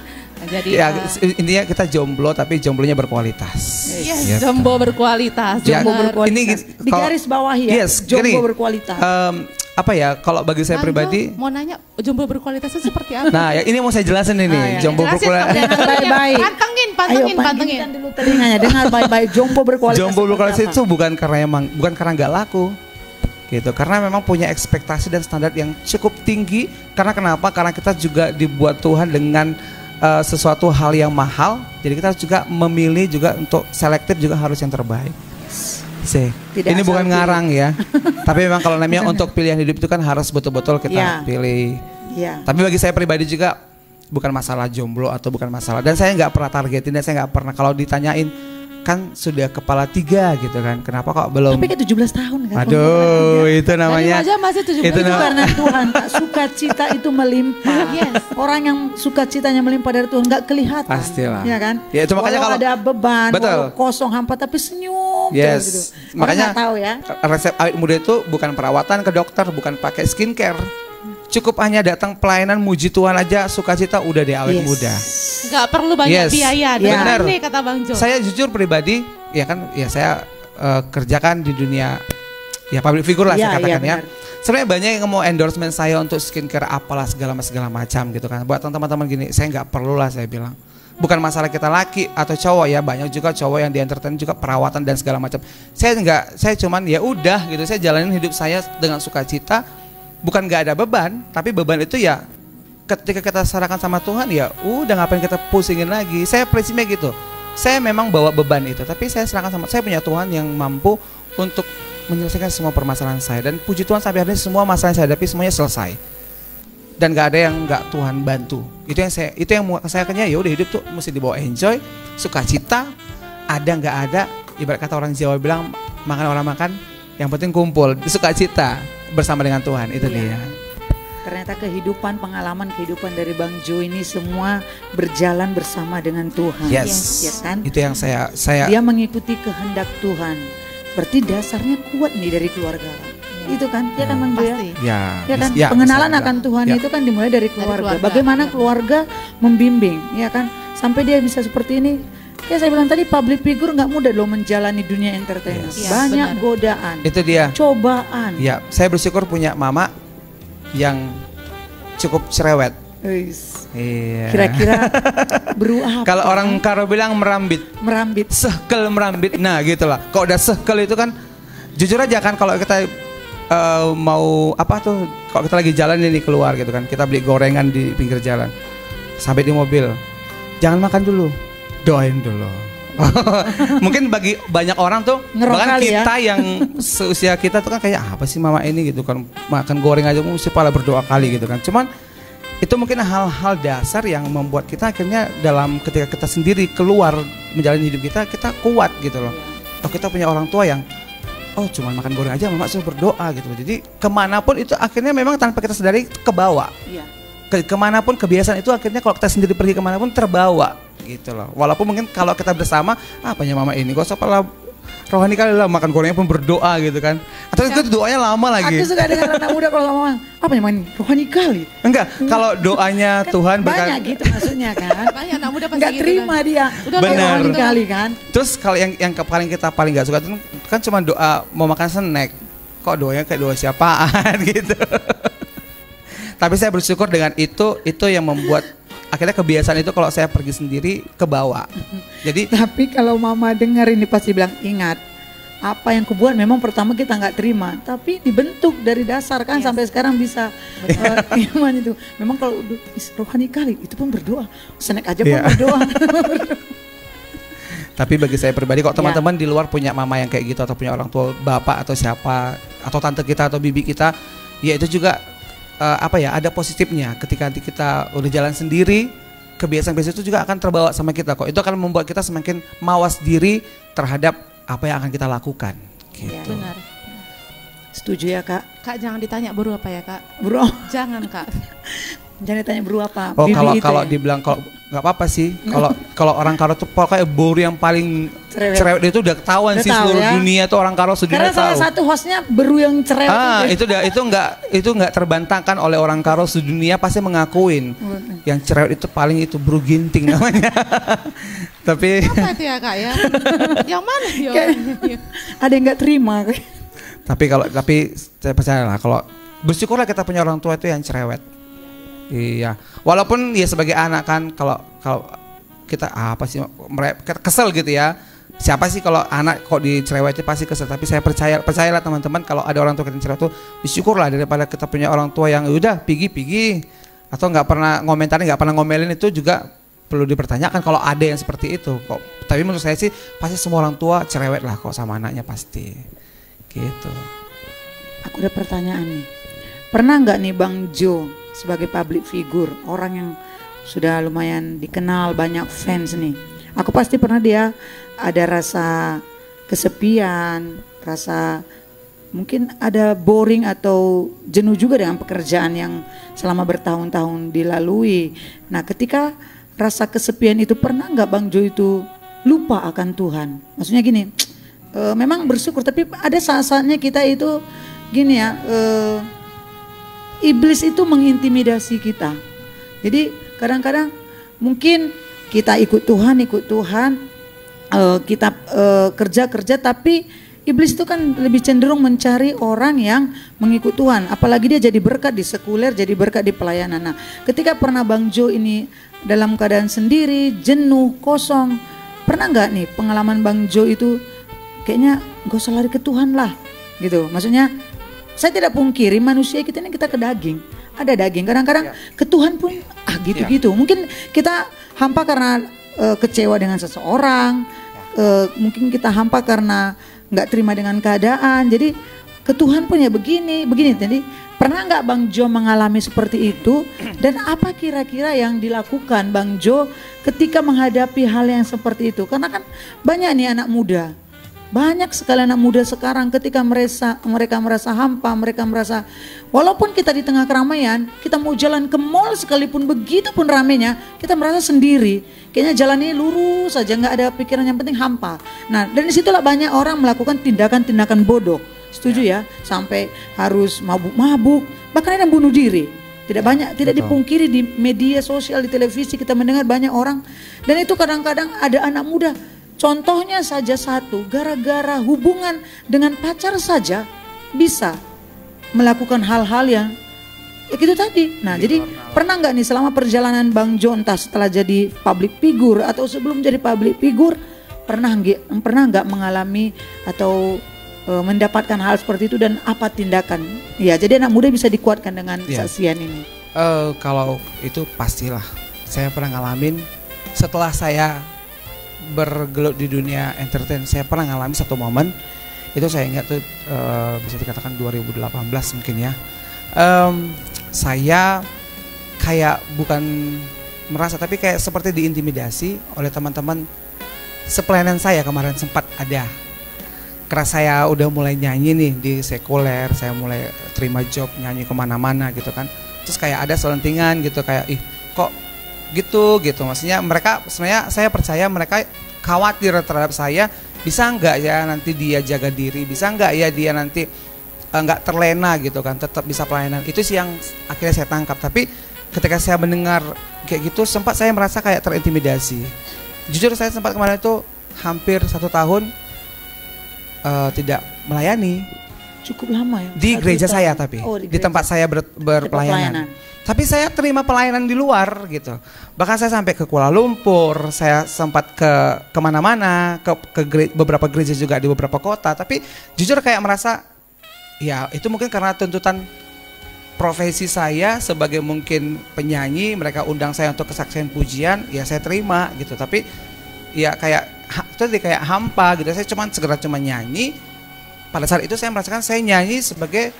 Speaker 1: Jadi
Speaker 3: Ya, intinya kita jomblo tapi jomblonya berkualitas.
Speaker 1: yes,
Speaker 3: Gitu.
Speaker 1: jombo berkualitas.
Speaker 3: Ya,
Speaker 2: Jombo
Speaker 1: Benar.
Speaker 2: berkualitas.
Speaker 3: ini
Speaker 2: Di garis bawah ya.
Speaker 3: Yes,
Speaker 2: Jombo
Speaker 3: gini.
Speaker 2: berkualitas.
Speaker 3: Apa ya? Kalau bagi saya
Speaker 1: Bang Jo,
Speaker 3: pribadi,
Speaker 1: mau nanya jombo berkualitas itu seperti apa?
Speaker 3: nah ya ini mau saya jelasin ini.
Speaker 2: Ah, ya.
Speaker 3: Jomblo
Speaker 1: Jelasin
Speaker 3: berkualitas.
Speaker 1: dengan
Speaker 2: Baik-baik.
Speaker 1: Pantengin,
Speaker 2: Ayo
Speaker 1: pantengin.
Speaker 2: panggilkan dulu telinganya. Dengar baik-baik. Jombo berkualitas.
Speaker 3: Jomblo berkualitas
Speaker 2: seperti
Speaker 3: itu bukan karena nggak laku. Gitu, karena memang punya ekspektasi dan standar yang cukup tinggi. Karena kenapa? Karena kita juga dibuat Tuhan dengan sesuatu hal yang mahal. Jadi kita juga memilih juga untuk selektif juga harus yang terbaik.
Speaker 2: Tidak
Speaker 3: Ini
Speaker 2: asal
Speaker 3: bukan
Speaker 2: pilih.
Speaker 3: ngarang ya. Tapi memang kalau namanya untuk pilihan hidup itu kan harus betul-betul kita
Speaker 2: Ya.
Speaker 3: pilih.
Speaker 2: Iya.
Speaker 3: Tapi bagi saya pribadi juga bukan masalah jomblo atau bukan masalah. Dan saya nggak pernah targetin dan saya nggak pernah kalau ditanyain kan sudah kepala 3 gitu kan. Kenapa kok belum?
Speaker 2: Tapi kan 17 tahun kan.
Speaker 3: Aduh, itu namanya.
Speaker 1: aja masih 17
Speaker 3: itu
Speaker 2: Itu
Speaker 3: nama-
Speaker 2: karena Tuhan Kak, sukacita itu melimpah.
Speaker 1: Yes.
Speaker 2: Orang yang sukacitanya melimpah dari Tuhan nggak kelihatan.
Speaker 3: Pastilah.
Speaker 2: Ya kan?
Speaker 3: Ya, itu makanya
Speaker 2: Walau
Speaker 3: kalau-
Speaker 2: ada beban,
Speaker 3: Betul.
Speaker 2: walau kosong hampa tapi senyum terus
Speaker 3: Yes.
Speaker 2: gitu. Orang
Speaker 3: Makanya
Speaker 2: nggak tahu ya.
Speaker 3: resep awet muda itu bukan perawatan ke dokter, bukan pakai skincare. Cukup hanya datang pelayanan muji Tuhan aja, sukacita udah deh awet
Speaker 2: Yes.
Speaker 3: muda.
Speaker 1: Nggak perlu banyak
Speaker 3: Yes.
Speaker 1: biaya.
Speaker 2: Ya.
Speaker 1: Benar nih kata Bang Jo.
Speaker 3: Saya jujur pribadi, ya kan, ya saya kerjakan di dunia ya public figure lah
Speaker 2: Iya,
Speaker 3: saya katakan
Speaker 2: iya,
Speaker 3: ya.
Speaker 2: benar.
Speaker 3: Sebenarnya banyak yang mau endorsement saya untuk skincare apalah segala macam gitu kan. Buat teman-teman gini, saya nggak perlu lah saya bilang. Bukan masalah kita laki atau cowok ya, banyak juga cowok yang di entertain juga perawatan dan segala macam. Saya cuman ya udah gitu, saya jalanin hidup saya dengan sukacita. Bukan nggak ada beban, tapi beban itu ya ketika kita serahkan sama Tuhan ya udah ngapain kita pusingin lagi. Saya prinsipnya gitu. Saya memang bawa beban itu, tapi saya serahkan sama, saya punya Tuhan yang mampu untuk menyelesaikan semua permasalahan saya. Dan puji Tuhan sampai hari ini semua masalah yang saya hadapi semuanya selesai. Dan nggak ada yang nggak Tuhan bantu. Itu yang saya kayaknya ya udah hidup tuh mesti dibawa enjoy, sukacita, ada nggak ada. Ibarat kata orang Jawa bilang makan orang makan, yang penting kumpul, sukacita bersama dengan Tuhan itu
Speaker 2: Iya.
Speaker 3: dia.
Speaker 2: Ternyata kehidupan, pengalaman kehidupan dari Bang Jo ini semua berjalan bersama dengan Tuhan.
Speaker 3: Yes.
Speaker 2: Ya kan?
Speaker 3: Itu yang saya
Speaker 2: Dia mengikuti kehendak Tuhan. Berarti dasarnya kuat nih dari keluarga. Itu kan? Ya kan Bang Jo ya?
Speaker 1: Pasti.
Speaker 2: Ya kan,
Speaker 3: ya,
Speaker 2: pengenalan
Speaker 3: bisa
Speaker 2: akan
Speaker 3: dibilang.
Speaker 2: Tuhan
Speaker 3: Ya.
Speaker 2: itu kan dimulai dari keluarga.
Speaker 1: keluarga.
Speaker 2: Bagaimana keluarga membimbing, ya kan? Sampai dia bisa seperti ini. Ya saya bilang tadi public figure nggak mudah loh menjalani dunia entertainment.
Speaker 1: Yes.
Speaker 2: Banyak
Speaker 1: Benar.
Speaker 2: godaan,
Speaker 3: Itu dia.
Speaker 2: cobaan.
Speaker 3: Ya, saya bersyukur punya mama yang cukup cerewet.
Speaker 2: Wis.
Speaker 3: Iya.
Speaker 2: Kira-kira beruang apa?
Speaker 3: Kalau orang Karo bilang merambit,
Speaker 2: Merambit.
Speaker 3: sehkel merambit. Nah gitulah. Kok udah sehkel itu kan, jujur aja kan kalau kita mau apa tuh, kalau kita lagi jalan ini keluar gitu kan, kita beli gorengan di pinggir jalan, sampai di mobil, jangan makan dulu, doain dulu. Mungkin bagi banyak orang tuh,
Speaker 2: Ngerok
Speaker 3: bahkan
Speaker 2: kali
Speaker 3: kita yang seusia kita tuh kan kayak apa sih mama ini gitu kan, makan goreng aja mesti pala berdoa kali gitu kan. Cuman itu mungkin hal-hal dasar yang membuat kita akhirnya dalam ketika kita sendiri keluar menjalani hidup kita kuat gitu loh. Oh kita punya orang tua yang cuma makan goreng aja mama suruh berdoa gitu. Jadi kemanapun itu akhirnya memang tanpa kita sadari kebawa.
Speaker 2: Iya.
Speaker 3: Kemanapun kebiasaan itu akhirnya kalau kita sendiri pergi kemanapun terbawa gitu loh. Walaupun mungkin kalau kita bersama apanya mama ini gak usah pala rohani kali lah, makan gorengnya pun berdoa gitu kan. Atau itu doanya lama lagi.
Speaker 2: Aku suka dengar anak muda kalau ngomong apa yang main rohani kali.
Speaker 3: Enggak, kalau doanya
Speaker 2: Kan
Speaker 3: Tuhan
Speaker 2: banyak gitu maksudnya kan.
Speaker 1: Banyak anak muda pasti
Speaker 2: Nggak
Speaker 1: gitu
Speaker 2: terima
Speaker 1: kan.
Speaker 2: dia.
Speaker 1: Udah
Speaker 3: Benar.
Speaker 2: Rohani kali kan.
Speaker 3: Terus kalau yang paling gak suka itu kan cuma doa mau makan snack. Kok doanya kayak doa siapaan gitu. Tapi saya bersyukur dengan itu yang membuat akhirnya kebiasaan itu kalau saya pergi sendiri ke bawah. Jadi
Speaker 2: Tapi kalau mama dengar ini pasti bilang, ingat apa yang kubuat memang pertama kita nggak terima, tapi dibentuk dari dasar kan sampai sekarang bisa iman itu. Memang kalau rohani kali itu pun berdoa, snack aja pun berdoa.
Speaker 3: tapi bagi saya pribadi kok teman-teman di luar punya mama yang kayak gitu atau punya orang tua bapak atau siapa atau tante kita atau bibi kita, ya itu juga ada positifnya ketika nanti kita udah jalan sendiri, kebiasaan-kebiasaan itu juga akan terbawa sama kita kok. Itu akan membuat kita semakin mawas diri terhadap apa yang akan kita lakukan. Gitu.
Speaker 2: Ya.
Speaker 1: Benar.
Speaker 2: Setuju ya kak?
Speaker 1: Kak jangan ditanya buru apa ya kak?
Speaker 2: Bro,
Speaker 1: Jangan kak.
Speaker 2: jangan ditanya bro apa.
Speaker 3: Oh
Speaker 2: Bibi itu
Speaker 3: kalau
Speaker 2: ya?
Speaker 3: dibilang kalau nggak apa-apa sih. Kalau orang Karo tuh pokoknya buru yang paling cerewet itu udah ketahuan
Speaker 2: Udah
Speaker 3: sih
Speaker 2: tahu
Speaker 3: seluruh
Speaker 2: ya.
Speaker 3: dunia tuh orang Karo sedunia
Speaker 2: Karena salah
Speaker 3: tahu.
Speaker 2: satu hostnya beru yang cerewet.
Speaker 3: Itu nggak terbantahkan oleh orang Karo sedunia pasti mengakuin. Yang cerewet itu paling itu buru ginting namanya. Tapi
Speaker 1: Apa itu ya kak ya? Yang mana ya?
Speaker 2: Ada yang nggak terima.
Speaker 3: tapi saya percaya lah kalau bersyukurlah kita punya orang tua itu yang cerewet. Iya. Walaupun ya sebagai anak kan kalau kita apa sih kesel gitu ya. Siapa sih kalau anak kok dicerewetin pasti kesel. Tapi saya percayalah teman-teman kalau ada orang tua kita yang cerewet tuh bersyukurlah daripada kita punya orang tua yang udah pigi atau nggak pernah ngomentarin, nggak pernah ngomelin, itu juga perlu dipertanyakan kalau ada yang seperti itu kok. Tapi menurut saya sih pasti semua orang tua cerewet lah kok sama anaknya pasti. Gitu.
Speaker 2: Aku ada pertanyaan nih. Pernah nggak nih Bang Jo sebagai public figure, orang yang sudah lumayan dikenal, banyak fans nih. Aku pasti pernah dia ada rasa kesepian, rasa mungkin ada boring atau jenuh juga dengan pekerjaan yang selama bertahun-tahun dilalui. Nah ketika rasa kesepian itu pernah nggak Bang Jo itu lupa akan Tuhan? Maksudnya gini, memang bersyukur tapi ada saat-saatnya kita itu gini ya, iblis itu mengintimidasi kita. Jadi kadang-kadang mungkin kita ikut Tuhan, kita kerja tapi iblis itu kan lebih cenderung mencari orang yang mengikut Tuhan. Apalagi dia jadi berkat di sekuler, jadi berkat di pelayanan. Nah ketika pernah Bang Jo ini dalam keadaan sendiri, jenuh, kosong, pernah nggak nih pengalaman Bang Jo itu kayaknya gak usah lari ke Tuhan lah gitu. Maksudnya saya tidak pungkiri manusia kita ini kita ke daging. Ada daging kadang-kadang ke Tuhan pun gitu-gitu. Mungkin kita hampa karena kecewa dengan seseorang, mungkin kita hampa karena nggak terima dengan keadaan. Jadi ke Tuhan pun ya begini. Jadi pernah nggak Bang Jo mengalami seperti itu? Dan apa kira-kira yang dilakukan Bang Jo ketika menghadapi hal yang seperti itu? Karena kan banyak nih anak muda. Banyak sekali anak muda sekarang ketika mereka merasa hampa, mereka merasa walaupun kita di tengah keramaian, kita mau jalan ke mall sekalipun begitu pun ramenya, kita merasa sendiri. Kayaknya jalan ini lurus saja, nggak ada pikiran, yang penting hampa. Nah, dan disitulah banyak orang melakukan tindakan-tindakan bodoh. Setuju ya? Sampai harus mabuk-mabuk, bahkan ada yang bunuh diri. Tidak dipungkiri di media sosial, di televisi kita mendengar banyak orang. Dan itu kadang-kadang ada anak muda. Contohnya saja satu, gara-gara hubungan dengan pacar saja bisa melakukan hal-hal yang itu tadi. Nah, jadi Pernah nggak nih selama perjalanan Bang John, entah setelah jadi public figure atau sebelum jadi public figure, pernah nggak mengalami atau mendapatkan hal seperti itu, dan apa tindakan? Ya, jadi anak muda bisa dikuatkan dengan kesaksian ini.
Speaker 3: Kalau itu pastilah, saya pernah ngalamin setelah saya bergelut di dunia entertain, saya pernah ngalamin satu momen itu, saya ingat tuh bisa dikatakan 2018 mungkin ya. Saya kayak bukan merasa, tapi kayak seperti diintimidasi oleh teman-teman sepelayanan saya kemarin. Sempat ada, karena saya udah mulai nyanyi nih di sekuler, saya mulai terima job nyanyi kemana-mana gitu kan. Terus kayak ada selentingan gitu, kayak ih kok gitu. Maksudnya mereka, sebenarnya saya percaya mereka khawatir terhadap saya, bisa nggak ya nanti dia jaga diri, bisa nggak ya dia nanti nggak terlena gitu kan, tetap bisa pelayanan. Itu sih yang akhirnya saya tangkap. Tapi ketika saya mendengar kayak gitu, sempat saya merasa kayak terintimidasi. Jujur saya sempat kemarin itu hampir 1 tahun tidak melayani.
Speaker 2: Cukup lama ya?
Speaker 3: Di gereja saya, tapi di tempat saya berpelayanan. Tapi saya terima pelayanan di luar gitu. Bahkan saya sampai ke Kuala Lumpur, saya sempat ke kemana-mana, ke beberapa gereja juga di beberapa kota. Tapi jujur kayak merasa, ya itu mungkin karena tuntutan profesi saya sebagai mungkin penyanyi, mereka undang saya untuk kesaksian pujian, ya saya terima gitu. Tapi ya kayak hampa gitu. Saya cuma nyanyi. Pada saat itu saya merasakan saya nyanyi sebagai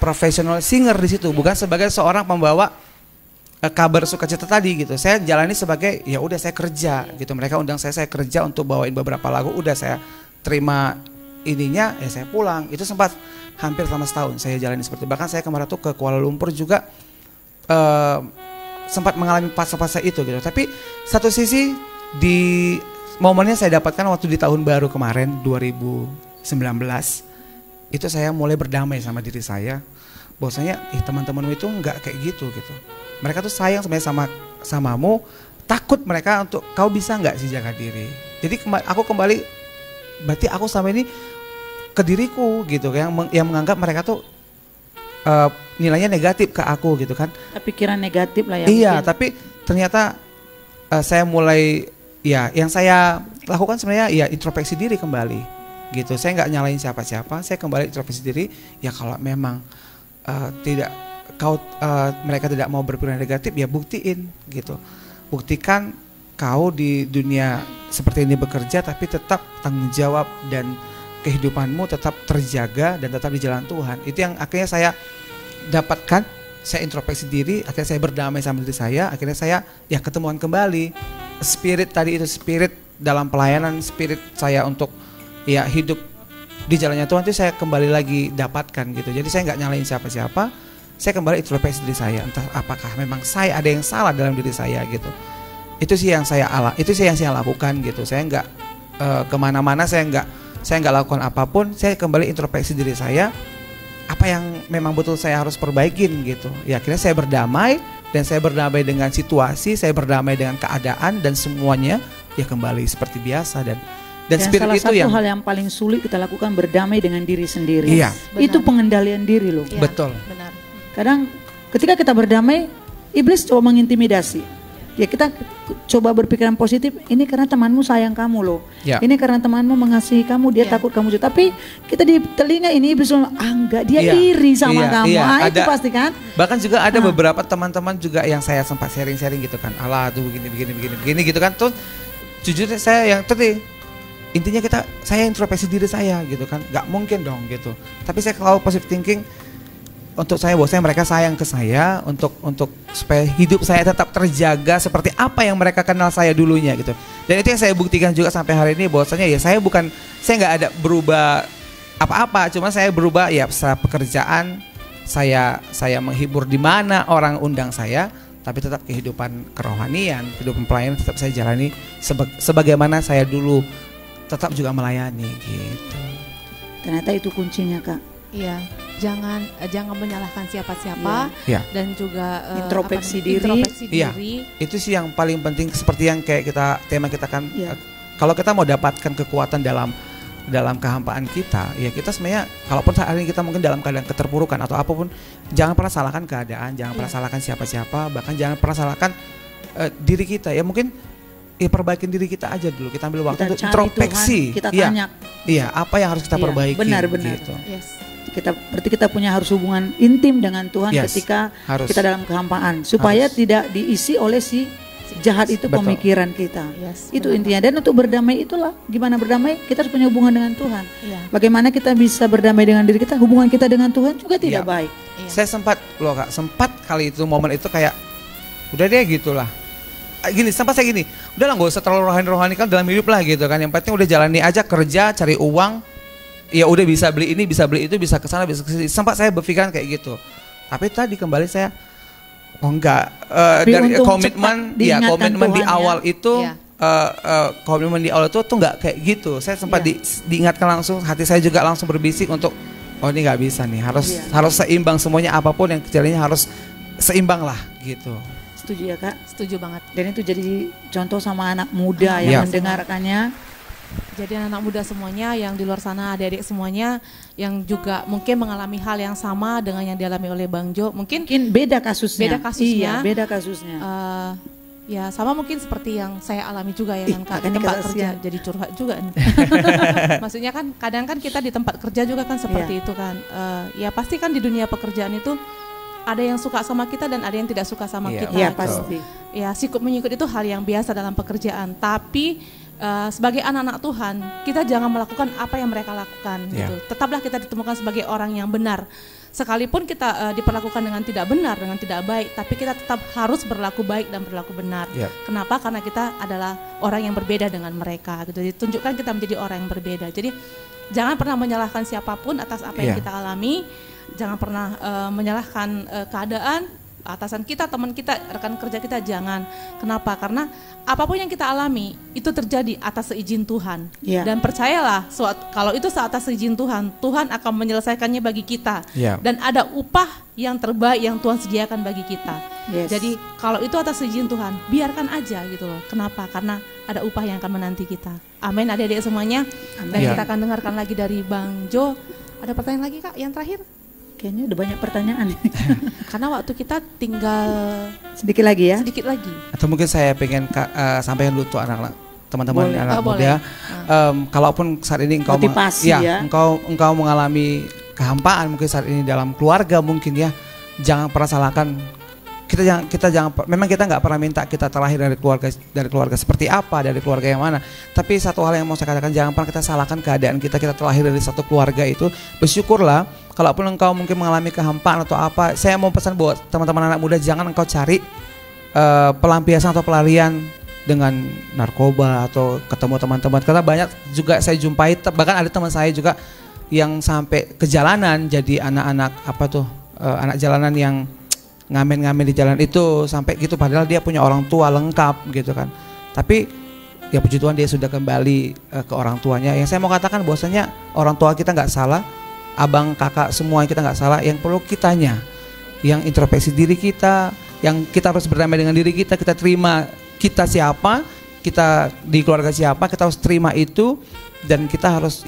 Speaker 3: professional singer di situ, bukan sebagai seorang pembawa kabar sukacita tadi gitu. Saya jalani sebagai ya udah saya kerja gitu. Mereka undang saya kerja untuk bawain beberapa lagu, udah saya terima ininya, ya saya pulang. Itu sempat hampir selama setahun saya jalani seperti itu. Bahkan saya kemarin tuh ke Kuala Lumpur juga sempat mengalami fase-fase itu gitu. Tapi satu sisi di momennya saya dapatkan waktu di tahun baru kemarin 2019, itu saya mulai berdamai sama diri saya, bahwasanya teman-temanmu itu nggak kayak gitu. Mereka tuh sayang sebenarnya samamu, takut mereka untuk kau bisa nggak sih jaga diri. Jadi aku kembali, berarti aku sama ini ke diriku gitu, yang menganggap mereka tuh nilainya negatif ke aku gitu kan.
Speaker 2: Pikiran negatif lah ya.
Speaker 3: Iya,
Speaker 2: mungkin.
Speaker 3: tapi ternyata saya mulai, ya yang saya lakukan sebenarnya ya introspeksi diri kembali gitu. Saya nggak nyalain siapa-siapa, saya kembali introspeksi diri. Ya kalau memang mereka tidak mau berpikiran negatif, ya buktiin gitu. Buktikan kau di dunia seperti ini bekerja, tapi tetap tanggung jawab dan kehidupanmu tetap terjaga dan tetap di jalan Tuhan. Itu yang akhirnya saya dapatkan. Saya introspeksi diri, akhirnya saya berdamai sama diri saya. Akhirnya saya ya ketemuan kembali spirit tadi, itu spirit dalam pelayanan, spirit saya untuk ya hidup di jalannya Tuhan, itu saya kembali lagi dapatkan gitu. Jadi saya nggak nyalain siapa-siapa, saya kembali introspeksi diri saya, entah apakah memang saya ada yang salah dalam diri saya gitu. Itu sih yang saya lakukan gitu. Saya nggak kemana-mana, saya nggak lakukan apapun. Saya kembali introspeksi diri saya, apa yang memang betul saya harus perbaikin gitu. Ya akhirnya saya berdamai, dan saya berdamai dengan situasi, saya berdamai dengan keadaan, dan semuanya ya kembali seperti biasa. Dan spirit
Speaker 2: salah
Speaker 3: itu
Speaker 2: satu hal yang paling sulit kita lakukan, berdamai dengan diri sendiri.
Speaker 3: Iya.
Speaker 2: Itu pengendalian diri loh.
Speaker 1: Ya,
Speaker 3: betul.
Speaker 1: Benar.
Speaker 2: Kadang ketika kita berdamai, iblis coba mengintimidasi. Ya kita coba berpikiran positif, ini karena temanmu sayang kamu loh.
Speaker 3: Ya.
Speaker 2: Ini karena temanmu mengasihi kamu, dia takut kamu jatuh. Tapi kita di telinga ini iblis bilang, enggak, dia iri sama kamu. Itu pasti kan.
Speaker 3: Bahkan juga ada beberapa teman-teman juga yang saya sempat sharing-sharing gitu kan. Allah tuh begini gitu kan. Terus jujur saya yang tadi, intinya saya introspeksi diri saya gitu kan, nggak mungkin dong gitu. Tapi saya kalau positive thinking untuk saya, bahwasanya mereka sayang ke saya untuk supaya hidup saya tetap terjaga seperti apa yang mereka kenal saya dulunya gitu. Dan itu yang saya buktikan juga sampai hari ini, bahwasanya ya saya nggak ada berubah apa-apa, cuma saya berubah ya secara pekerjaan, saya menghibur di mana orang undang saya, tapi tetap kehidupan kerohanian, kehidupan pelayanan tetap saya jalani sebagaimana saya dulu tetap juga melayani gitu.
Speaker 2: Ternyata itu kuncinya, Kak.
Speaker 1: Iya, jangan menyalahkan siapa-siapa, dan juga
Speaker 2: introspeksi diri.
Speaker 3: Iya, itu sih yang paling penting, seperti yang kayak tema kita kan. Kalau kita mau dapatkan kekuatan dalam dalam kehampaan kita, ya kita sebenarnya kalaupun saat ini kita mungkin dalam keadaan keterpurukan atau apapun, jangan pernah salahkan keadaan, jangan pernah salahkan siapa-siapa, bahkan jangan pernah salahkan diri kita. Ya mungkin ya perbaikin diri kita aja dulu, kita ambil waktu untuk introspeksi.
Speaker 2: Kita tanya.
Speaker 3: Iya, apa yang harus kita perbaiki.
Speaker 2: Benar-benar.
Speaker 3: Gitu.
Speaker 2: Berarti kita punya harus hubungan intim dengan Tuhan ketika kita dalam kehampaan, supaya tidak diisi oleh si jahat itu pemikiran kita. Itu intinya. Dan untuk berdamai itulah, gimana berdamai? Kita harus punya hubungan dengan Tuhan. Bagaimana kita bisa berdamai dengan diri kita? Hubungan kita dengan Tuhan juga tidak baik.
Speaker 3: Saya sempat kali itu momen itu kayak udah deh gitulah. Gini, sampai saya gini, udahlah nggak usah terlalu rohani kan dalam hidup lah gitu kan. Yang penting udah jalani aja, kerja, cari uang. Ya udah bisa beli ini, bisa beli itu, bisa kesana, bisa kesini. Sempat saya berpikiran kayak gitu. Tapi tadi kembali saya dari komitmen di awal itu komitmen di awal itu tuh nggak kayak gitu. Saya sempat diingatkan langsung, hati saya juga langsung berbisik untuk ini nggak bisa nih, harus seimbang semuanya, apapun yang terjadinya harus seimbang lah gitu.
Speaker 2: Setuju ya Kak?
Speaker 1: Setuju banget.
Speaker 2: Dan itu jadi contoh sama anak muda yang mendengarkannya.
Speaker 1: Jadi anak muda semuanya yang di luar sana, adik-adik semuanya yang juga mungkin mengalami hal yang sama dengan yang dialami oleh Bang Jo, mungkin
Speaker 2: beda kasusnya.
Speaker 1: Iya,
Speaker 2: beda kasusnya.
Speaker 1: Ya sama mungkin seperti yang saya alami juga ya kan di tempat kerja. Jadi curhat juga nih. Maksudnya kan kadang kan kita di tempat kerja juga kan seperti itu kan. Ya pasti kan di dunia pekerjaan itu ada yang suka sama kita dan ada yang tidak suka sama kita.
Speaker 2: Iya pasti.
Speaker 1: Ya sikut menyikut itu hal yang biasa dalam pekerjaan. Tapi sebagai anak-anak Tuhan, kita jangan melakukan apa yang mereka lakukan. Gitu. Tetaplah kita ditemukan sebagai orang yang benar. Sekalipun kita diperlakukan dengan tidak benar, dengan tidak baik, tapi kita tetap harus berlaku baik dan berlaku benar. Kenapa? Karena kita adalah orang yang berbeda dengan mereka. Gitu. Jadi tunjukkan kita menjadi orang yang berbeda. Jadi jangan pernah menyalahkan siapapun atas apa yang kita alami. Jangan pernah menyalahkan keadaan. Atasan kita, teman kita, rekan kerja kita, jangan. Kenapa? Karena apapun yang kita alami itu terjadi atas seizin Tuhan. Dan percayalah, kalau itu atas seizin Tuhan, Tuhan akan menyelesaikannya bagi kita. Dan ada upah yang terbaik yang Tuhan sediakan bagi kita. Jadi kalau itu atas seizin Tuhan, biarkan aja gitu loh. Kenapa? Karena ada upah yang akan menanti kita. Amin, adik-adik semuanya. Dan kita akan dengarkan lagi dari Bang Jo. Ada pertanyaan lagi Kak, yang terakhir?
Speaker 2: Kayaknya udah banyak pertanyaan.
Speaker 1: Karena waktu kita tinggal
Speaker 2: sedikit lagi ya.
Speaker 1: Sedikit lagi.
Speaker 3: Atau mungkin saya pengen sampaikan dulu tuh teman-teman anak muda. Kalaupun saat ini engkau engkau mengalami kehampaan mungkin saat ini dalam keluarga mungkin ya, jangan pernah salahkan. Memang kita nggak pernah minta kita terlahir dari keluarga seperti apa, dari keluarga yang mana. Tapi satu hal yang mau saya katakan, jangan pernah kita salahkan keadaan kita terlahir dari satu keluarga itu. Bersyukurlah, kalaupun engkau mungkin mengalami kehampaan atau apa. Saya mau pesan buat teman-teman anak muda, jangan engkau cari pelampiasan atau pelarian dengan narkoba atau ketemu teman-teman. Karena banyak juga saya jumpai, bahkan ada teman saya juga yang sampai ke jalanan jadi anak-anak anak jalanan yang ngamen-ngamen di jalan itu sampai gitu, padahal dia punya orang tua lengkap gitu kan. Tapi ya puji Tuhan dia sudah kembali ke orang tuanya. Yang saya mau katakan bahwasanya orang tua kita nggak salah, abang kakak semua kita nggak salah. Yang perlu kitanya yang introspeksi diri kita, yang kita harus berdamai dengan diri kita terima kita siapa, kita di keluarga siapa, kita harus terima itu. Dan kita harus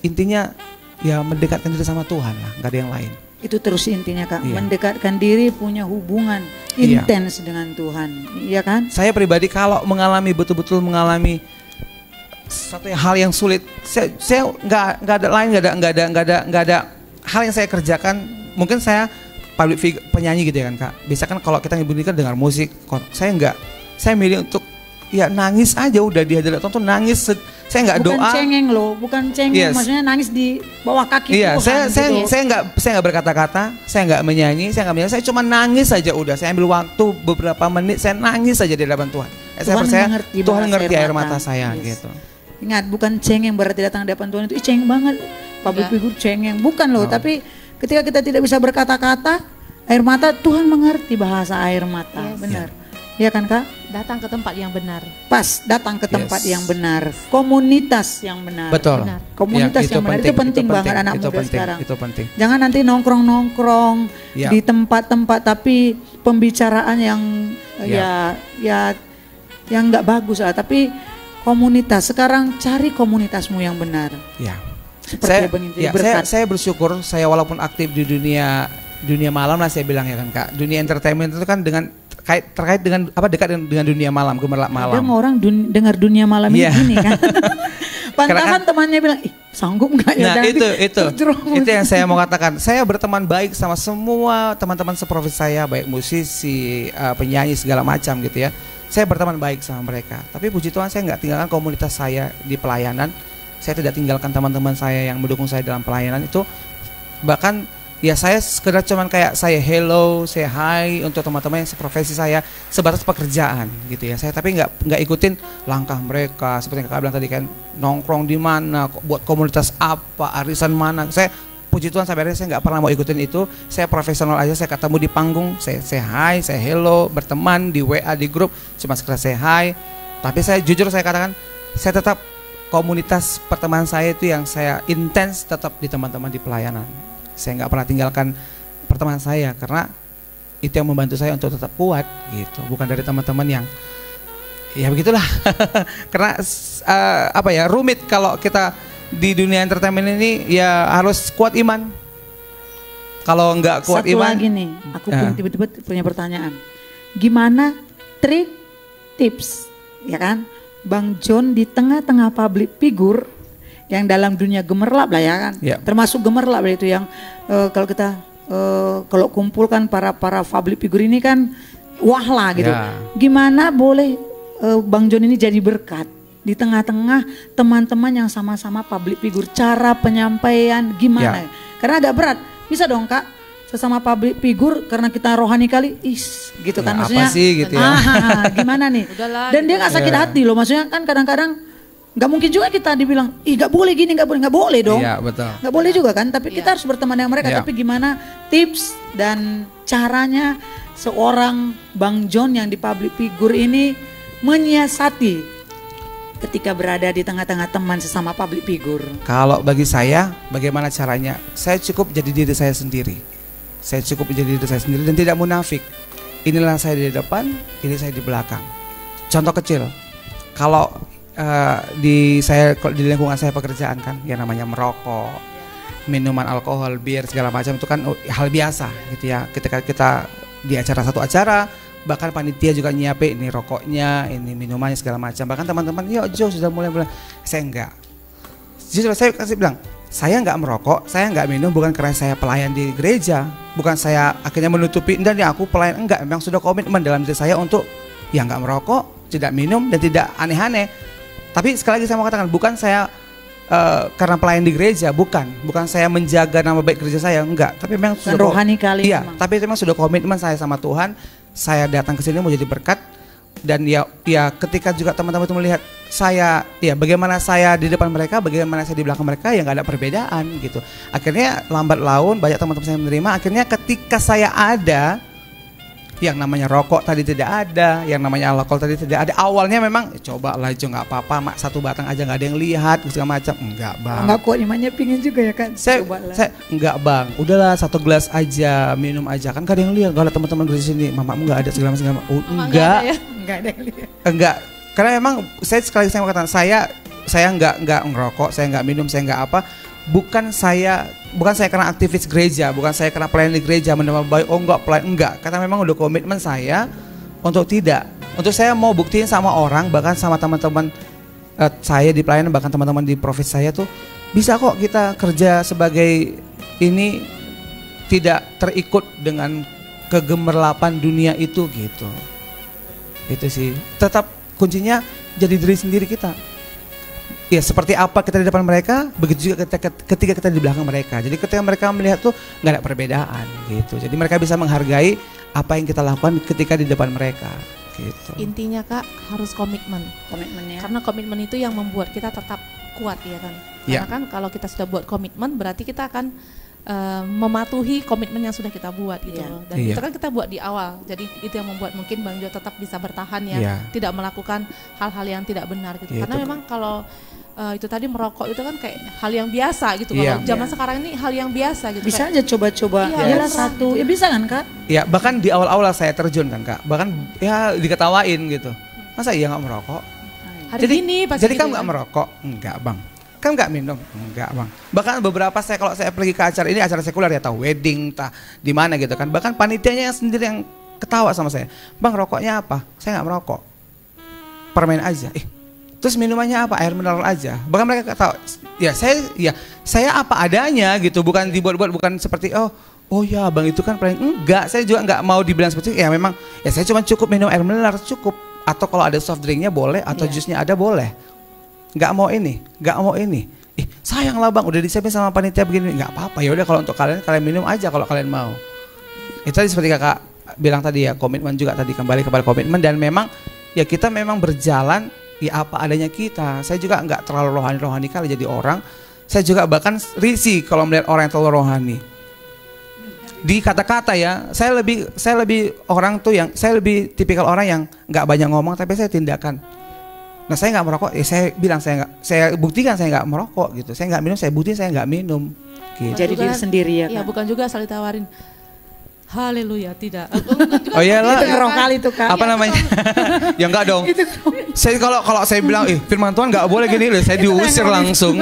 Speaker 3: intinya mendekatkan diri sama Tuhan lah, nggak ada yang lain.
Speaker 2: Itu terus intinya Kak, mendekatkan diri, punya hubungan intens dengan Tuhan, iya kan?
Speaker 3: Saya pribadi kalau betul-betul mengalami satu hal yang sulit, saya nggak ada hal yang saya kerjakan. Mungkin saya public figure, penyanyi gitu ya kan Kak. Biasa kan kalau kita ngibulkan dengar musik, saya milih untuk nangis aja udah di hadirat Tuhan, nangis. Saya nggak doa.
Speaker 2: Bukan cengeng, maksudnya nangis di bawah kaki Tuhan.
Speaker 3: Saya nggak berkata-kata, saya nggak menyanyi, saya cuma nangis saja udah. Saya ambil waktu beberapa menit, saya nangis saja di hadapan Tuhan. Saya percaya Tuhan ngerti air mata saya gitu.
Speaker 2: Ingat, bukan cengeng berarti datang di hadapan Tuhan itu cengeng banget. Public figure cengeng, bukan loh. Tapi ketika kita tidak bisa berkata-kata, air mata, Tuhan mengerti bahasa air mata, benar. Iya kan Kak?
Speaker 1: Datang ke tempat yang benar.
Speaker 2: Pas, datang ke tempat yang benar. Komunitas yang benar.
Speaker 3: Betul.
Speaker 1: Benar.
Speaker 2: Komunitas yang benar, itu penting banget anak muda sekarang.
Speaker 3: Itu penting.
Speaker 2: Jangan nanti nongkrong-nongkrong di tempat-tempat tapi pembicaraan yang yang nggak bagus lah. Tapi komunitas. Sekarang cari komunitasmu yang benar.
Speaker 3: Ya.
Speaker 2: Seperti Bang Indri, berkat.
Speaker 3: Saya bersyukur, saya walaupun aktif di dunia malam lah saya bilang ya kan Kak. Dunia entertainment itu kan dengan terkait dengan apa, dekat dengan dunia malam, gemerlap malam.
Speaker 2: Kadang orang dengar dunia malam ini gini kan. Pantasan
Speaker 3: kan,
Speaker 2: temannya bilang, ih sanggup nggak ya?
Speaker 3: Nah itu yang saya mau katakan. Saya berteman baik sama semua teman-teman seprofesi saya, baik musisi, penyanyi segala macam gitu ya. Saya berteman baik sama mereka. Tapi puji Tuhan saya nggak tinggalkan komunitas saya di pelayanan. Saya tidak tinggalkan teman-teman saya yang mendukung saya dalam pelayanan itu. Bahkan ya saya sekedar cuman kayak saya hello, saya hi untuk teman-teman yang seprofesi saya, sebatas pekerjaan gitu ya. Saya tapi nggak ikutin langkah mereka seperti yang Kakak bilang tadi kan, nongkrong di mana, buat komunitas apa, arisan mana. Saya puji Tuhan sampai akhirnya saya nggak pernah mau ikutin itu. Saya profesional aja, saya ketemu di panggung, saya hi, saya hello, berteman di WA, di grup, cuma sekedar saya hi. Tapi saya jujur saya katakan, saya tetap komunitas pertemanan saya itu yang saya intens tetap di teman-teman di pelayanan. Saya nggak pernah tinggalkan pertemanan saya karena itu yang membantu saya untuk tetap kuat gitu, bukan dari teman-teman yang ya begitulah. Karena apa ya, rumit kalau kita di dunia entertainment ini, ya harus kuat iman. Kalau nggak kuat
Speaker 2: Satu
Speaker 3: iman.
Speaker 2: lagi nih, aku pun tiba-tiba punya pertanyaan. Gimana trik, tips, ya kan, Bang John di tengah-tengah public figure yang dalam dunia gemerlap lah ya kan, termasuk gemerlap itu yang kalau kita kalau kumpulkan para public figure ini kan wah lah gitu. Gimana boleh Bang John ini jadi berkat di tengah-tengah teman-teman yang sama-sama public figure, cara penyampaian gimana? Karena agak berat. Bisa dong Kak, sesama public figure karena kita rohani kali, gitu kan maksudnya.
Speaker 3: Apa sih gitu ya?
Speaker 2: Gimana nih? Dan dia nggak sakit hati loh, maksudnya kan kadang-kadang nggak mungkin juga kita dibilang, nggak boleh gini, nggak boleh dong.
Speaker 3: Iya betul.
Speaker 2: Nggak boleh juga kan, tapi kita harus berteman dengan mereka. Tapi gimana tips dan caranya seorang Bang John yang di public figure ini menyiasati ketika berada di tengah-tengah teman sesama public figure?
Speaker 3: Kalau bagi saya, bagaimana caranya? Saya cukup jadi diri saya sendiri. Saya cukup menjadi diri saya sendiri dan tidak munafik. Inilah saya di depan, ini saya di belakang. Contoh kecil, kalau di lingkungan saya pekerjaan kan, yang namanya merokok, minuman alkohol, bir segala macam itu kan hal biasa gitu ya. Ketika kita di satu acara, bahkan panitia juga nyiapin ini rokoknya, ini minumannya segala macam. Bahkan teman-teman, yuk Jo sudah mulai. Saya enggak. Justru saya kasih bilang, saya nggak merokok, saya nggak minum bukan karena saya pelayan di gereja, bukan saya akhirnya menutupi dan ya aku pelayan, enggak, memang sudah komitmen dalam diri saya untuk ya nggak merokok, tidak minum dan tidak aneh-aneh. Tapi sekali lagi saya mau katakan, bukan saya karena pelayan di gereja, bukan saya menjaga nama baik gereja saya, enggak, tapi memang sudah
Speaker 2: rohani kali.
Speaker 3: Iya, tapi memang sudah komitmen saya sama Tuhan, saya datang ke sini mau jadi berkat. Dan ya ketika juga teman-teman itu melihat saya, ya bagaimana saya di depan mereka, bagaimana saya di belakang mereka, ya nggak ada perbedaan gitu. Akhirnya lambat laun banyak teman-teman saya menerima. Akhirnya ketika saya ada, yang namanya rokok tadi tidak ada, yang namanya alkohol tadi tidak ada. Awalnya memang coba lah Jo, nggak apa-apa, mak satu batang aja nggak ada yang lihat segala macam. Enggak bang.
Speaker 2: Nggak kuat imannya, pingin juga ya kan.
Speaker 3: Saya enggak bang, udahlah satu gelas aja, minum aja kan, gak ada yang lihat. Kalau teman-teman di sini, mamamu nggak ada segala macam. Enggak.
Speaker 2: Enggak ada yang lihat.
Speaker 3: Enggak, karena memang saya sekali saya mengatakan saya enggak ngerokok, saya enggak minum, saya enggak apa. Bukan saya karena aktivis gereja, bukan saya karena pelayan di gereja menerima baik. Oh enggak, pelayan enggak. Karena memang udah komitmen saya untuk tidak. Untuk saya mau buktiin sama orang, bahkan sama teman-teman saya di pelayanan, bahkan teman-teman di profesi saya tuh bisa kok kita kerja sebagai ini tidak terikut dengan kegemerlapan dunia itu gitu. Itu sih, tetap kuncinya jadi diri sendiri kita. Ya seperti apa kita di depan mereka, begitu juga ketika kita di belakang mereka. Jadi ketika mereka melihat tuh nggak ada perbedaan gitu. Jadi mereka bisa menghargai apa yang kita lakukan ketika di depan mereka gitu.
Speaker 1: Intinya Kak, harus komitmennya. Karena komitmen itu yang membuat kita tetap kuat ya kan. Karena kan kalau kita sudah buat komitmen, berarti kita akan mematuhi komitmen yang sudah kita buat gitu loh. Dan itu kan kita buat di awal. Jadi itu yang membuat mungkin Bang Jo tetap bisa bertahan ya, tidak melakukan hal-hal yang tidak benar gitu. Karena memang kalau itu tadi merokok itu kan kayak hal yang biasa gitu. Kalau zaman sekarang ini hal yang biasa gitu.
Speaker 2: Bisa aja coba-coba. Iyalah satu. Ya bisa kan Kak?
Speaker 3: Ya bahkan di awal-awal saya terjun kan Kak. Bahkan ya diketawain gitu. Masa iya nggak merokok?
Speaker 1: Hari ini pasti
Speaker 3: jadi
Speaker 1: gitu
Speaker 3: kamu nggak merokok? Enggak bang. Kan nggak minum? Enggak bang. Bahkan beberapa kalau saya pergi ke acara ini, acara sekuler ya, tahu wedding, di mana gitu kan. Bahkan panitianya sendiri yang ketawa sama saya. Bang, rokoknya apa? Saya nggak merokok. Permen aja. Terus minumannya apa? Air mineral aja. Bahkan mereka ketawa. Ya saya apa adanya gitu. Bukan dibuat-buat, bukan seperti oh ya bang itu kan paling enggak. Saya juga nggak mau dibilang seperti itu. Ya memang ya saya cuma cukup minum air mineral cukup. Atau kalau ada soft drinknya boleh, atau jusnya ada boleh. Nggak mau ini. Sayang lah bang, udah disiapin sama panitia begini. Nggak apa-apa, ya udah kalau untuk kalian minum aja kalau kalian mau. Itu tadi seperti kakak bilang tadi ya, komitmen juga tadi, kembali kepada komitmen. Dan memang ya kita memang berjalan ya apa adanya kita. Saya juga nggak terlalu rohani kali jadi orang. Saya juga bahkan risih kalau melihat orang yang terlalu rohani. Di kata-kata ya, saya lebih orang tuh yang saya lebih tipikal orang yang nggak banyak ngomong tapi saya tindakan. Nah saya nggak merokok, saya bilang saya buktikan saya nggak merokok gitu. Saya nggak minum, saya buktiin saya nggak minum. Gitu.
Speaker 2: Jadi diri sendiri ya.
Speaker 1: Iya, bukan juga asal ditawarin. Haleluya, tidak.
Speaker 3: Oh iyalah.
Speaker 2: Itu ngerok kali tuh Kak.
Speaker 3: Apa namanya? Ya enggak dong. Saya kalau saya bilang firman Tuhan nggak boleh gini loh, saya diusir langsung.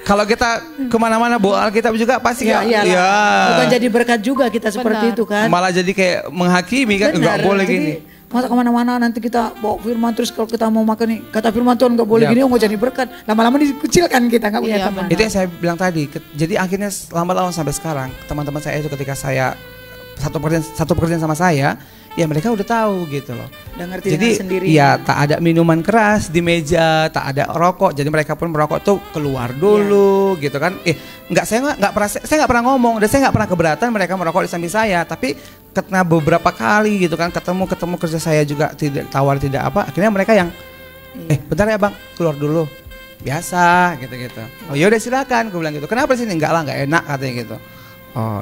Speaker 3: Kalau kita kemana-mana bawa Alkitab juga pasti
Speaker 2: ya. Bukan jadi berkat juga kita seperti itu kan.
Speaker 3: Malah jadi kayak menghakimi kan, nggak boleh gini.
Speaker 2: Masa kemana-mana nanti kita bawa firman, terus kalau kita mau makan nih kata firman Tuhan nggak boleh gini, mau jadi berkat, lama-lama dikucilkan kita nggak punya teman.
Speaker 3: Itu yang saya bilang tadi. Jadi akhirnya lambat-laun sampai sekarang teman-teman saya itu ketika saya satu pekerjaan sama saya, ya mereka udah tahu gitu loh. Jadi ya tak ada minuman keras di meja, tak ada rokok. Jadi mereka pun merokok tuh keluar dulu gitu kan. Saya nggak pernah ngomong dan saya nggak pernah keberatan mereka merokok di samping saya. Tapi karena beberapa kali gitu kan ketemu kerja saya juga tidak apa. Akhirnya mereka yang bentar ya bang, keluar dulu. Biasa gitu. Oh ya udah silakan, gue bilang gitu. Kenapa sih enggak lah, nggak enak katanya gitu.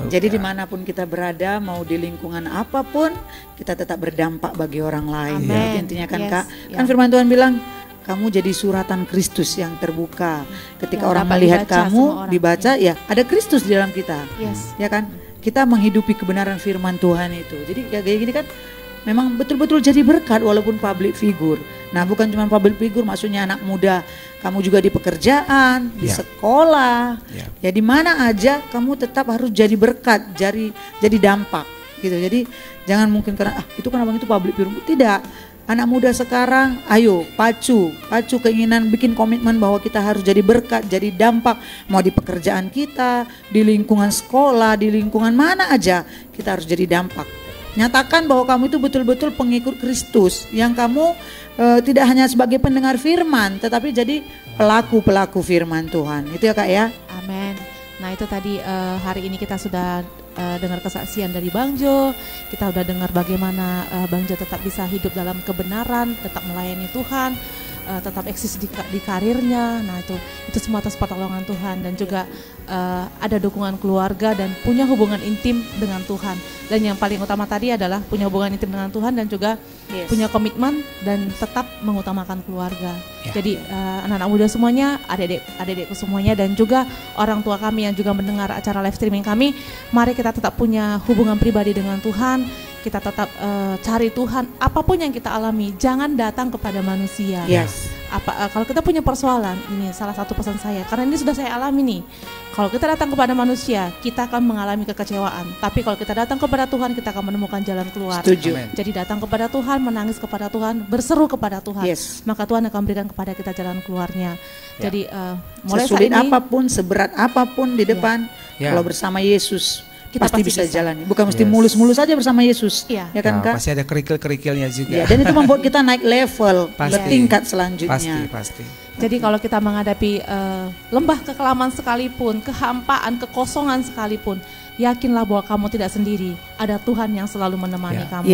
Speaker 2: Jadi dimanapun kita berada, mau di lingkungan apapun, kita tetap berdampak bagi orang lain. Intinya kan Kak, kan firman Tuhan bilang, kamu jadi suratan Kristus yang terbuka. Ketika orang melihat kamu, dibaca, ya ada Kristus di dalam kita. Ya kan, kita menghidupi kebenaran firman Tuhan itu. Jadi ya kayak gini kan, memang betul-betul jadi berkat walaupun public figure. Nah bukan cuma public figure, maksudnya anak muda, kamu juga di pekerjaan, di sekolah, ya di mana aja kamu tetap harus jadi berkat, jadi dampak gitu. Jadi jangan mungkin karena itu kan abang itu public figure, tidak. Anak muda sekarang, ayo pacu keinginan, bikin komitmen bahwa kita harus jadi berkat, jadi dampak, mau di pekerjaan kita, di lingkungan sekolah, di lingkungan mana aja kita harus jadi dampak. Nyatakan bahwa kamu itu betul-betul pengikut Kristus, yang kamu tidak hanya sebagai pendengar firman, tetapi jadi pelaku firman Tuhan. Itu ya Kak ya.
Speaker 1: Amin. Nah itu tadi hari ini kita sudah dengar kesaksian dari Bang Jo. Kita sudah dengar bagaimana Bang Jo tetap bisa hidup dalam kebenaran, tetap melayani Tuhan, tetap eksis di karirnya. Nah itu semua atas pertolongan Tuhan, dan juga ada dukungan keluarga dan punya hubungan intim dengan Tuhan. Dan yang paling utama tadi adalah punya hubungan intim dengan Tuhan dan juga punya komitmen dan tetap mengutamakan keluarga. Jadi anak-anak muda semuanya, adik-adikku semuanya, dan juga orang tua kami yang juga mendengar acara live streaming kami, mari kita tetap punya hubungan pribadi dengan Tuhan. Kita tetap cari Tuhan, apapun yang kita alami, jangan datang kepada manusia. Kalau kita punya persoalan, ini salah satu pesan saya, karena ini sudah saya alami nih. Kalau kita datang kepada manusia, kita akan mengalami kekecewaan. Tapi kalau kita datang kepada Tuhan, kita akan menemukan jalan keluar.
Speaker 2: Setuju.
Speaker 1: Jadi datang kepada Tuhan, menangis kepada Tuhan, berseru kepada Tuhan, maka Tuhan akan berikan kepada kita jalan keluarnya. Jadi mulai
Speaker 2: sesulit
Speaker 1: saat ini,
Speaker 2: apapun, seberat apapun di depan, kalau bersama Yesus, kita pasti bisa jalani. Bukan mesti mulus-mulus saja bersama Yesus, ya kan Kak?
Speaker 3: Pasti ada kerikil-kerikilnya juga.
Speaker 2: Dan itu membuat kita naik level, ke tingkat selanjutnya.
Speaker 3: Pasti.
Speaker 1: Jadi kalau kita menghadapi lembah kekelaman sekalipun, kehampaan, kekosongan sekalipun, yakinlah bahwa kamu tidak sendiri. Ada Tuhan yang selalu menemani kamu.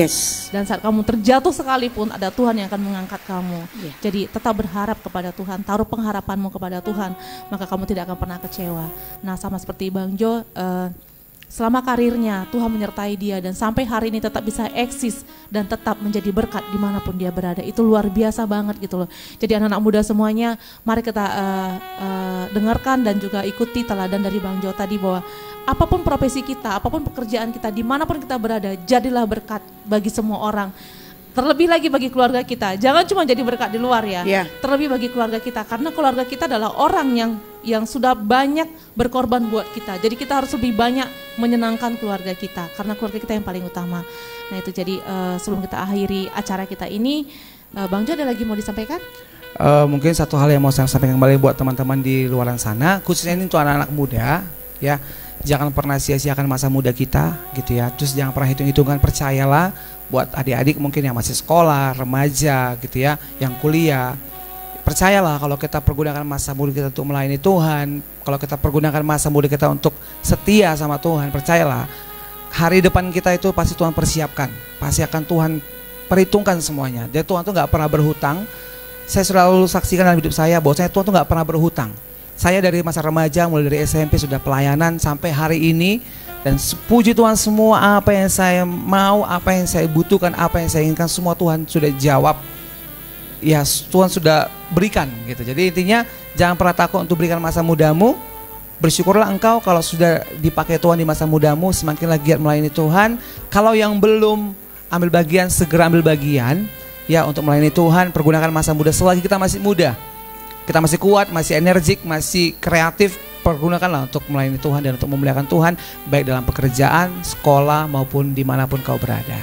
Speaker 1: Dan saat kamu terjatuh sekalipun, ada Tuhan yang akan mengangkat kamu. Jadi tetap berharap kepada Tuhan, taruh pengharapanmu kepada Tuhan, maka kamu tidak akan pernah kecewa. Nah sama seperti Bang Jo, selama karirnya Tuhan menyertai dia dan sampai hari ini tetap bisa eksis dan tetap menjadi berkat dimanapun dia berada. Itu luar biasa banget gitu loh. Jadi anak-anak muda semuanya, mari kita dengarkan dan juga ikuti teladan dari Bang Jo tadi, bahwa apapun profesi kita, apapun pekerjaan kita, dimanapun kita berada, jadilah berkat bagi semua orang. Terlebih lagi bagi keluarga kita. Jangan cuma jadi berkat di luar ya.
Speaker 2: Iya.
Speaker 1: Terlebih bagi keluarga kita, karena keluarga kita adalah orang yang sudah banyak berkorban buat kita. Jadi kita harus lebih banyak menyenangkan keluarga kita, karena keluarga kita yang paling utama. Nah itu jadi sebelum kita akhiri acara kita ini, Bang Jo ada lagi mau disampaikan?
Speaker 3: Mungkin satu hal yang mau saya sampaikan kembali buat teman-teman di luar sana, khususnya ini untuk anak-anak muda, ya, jangan pernah sia-siakan masa muda kita, gitu ya. Terus jangan pernah hitung-hitungan, percayalah buat adik-adik mungkin yang masih sekolah, remaja, gitu ya, yang kuliah. Percayalah kalau kita pergunakan masa muda kita untuk melayani Tuhan, kalau kita pergunakan masa muda kita untuk setia sama Tuhan, percayalah hari depan kita itu pasti Tuhan persiapkan, pasti akan Tuhan perhitungkan semuanya. Jadi Tuhan tuh nggak pernah berhutang. Saya selalu saksikan dalam hidup saya bahwa Tuhan tuh nggak pernah berhutang. Saya dari masa remaja, mulai dari SMP sudah pelayanan sampai hari ini, dan puji Tuhan semua apa yang saya mau, apa yang saya butuhkan, apa yang saya inginkan, semua Tuhan sudah jawab. Ya Tuhan sudah berikan gitu. Jadi intinya jangan pernah takut untuk berikan masa mudamu. Bersyukurlah engkau kalau sudah dipakai Tuhan di masa mudamu, semakinlah giat melayani Tuhan. Kalau yang belum ambil bagian, segera ambil bagian. Ya, untuk melayani Tuhan, pergunakan masa muda selagi kita masih muda. Kita masih kuat, masih energik, masih kreatif, pergunakanlah untuk melayani Tuhan dan untuk memuliakan Tuhan, baik dalam pekerjaan, sekolah, maupun dimanapun kau berada.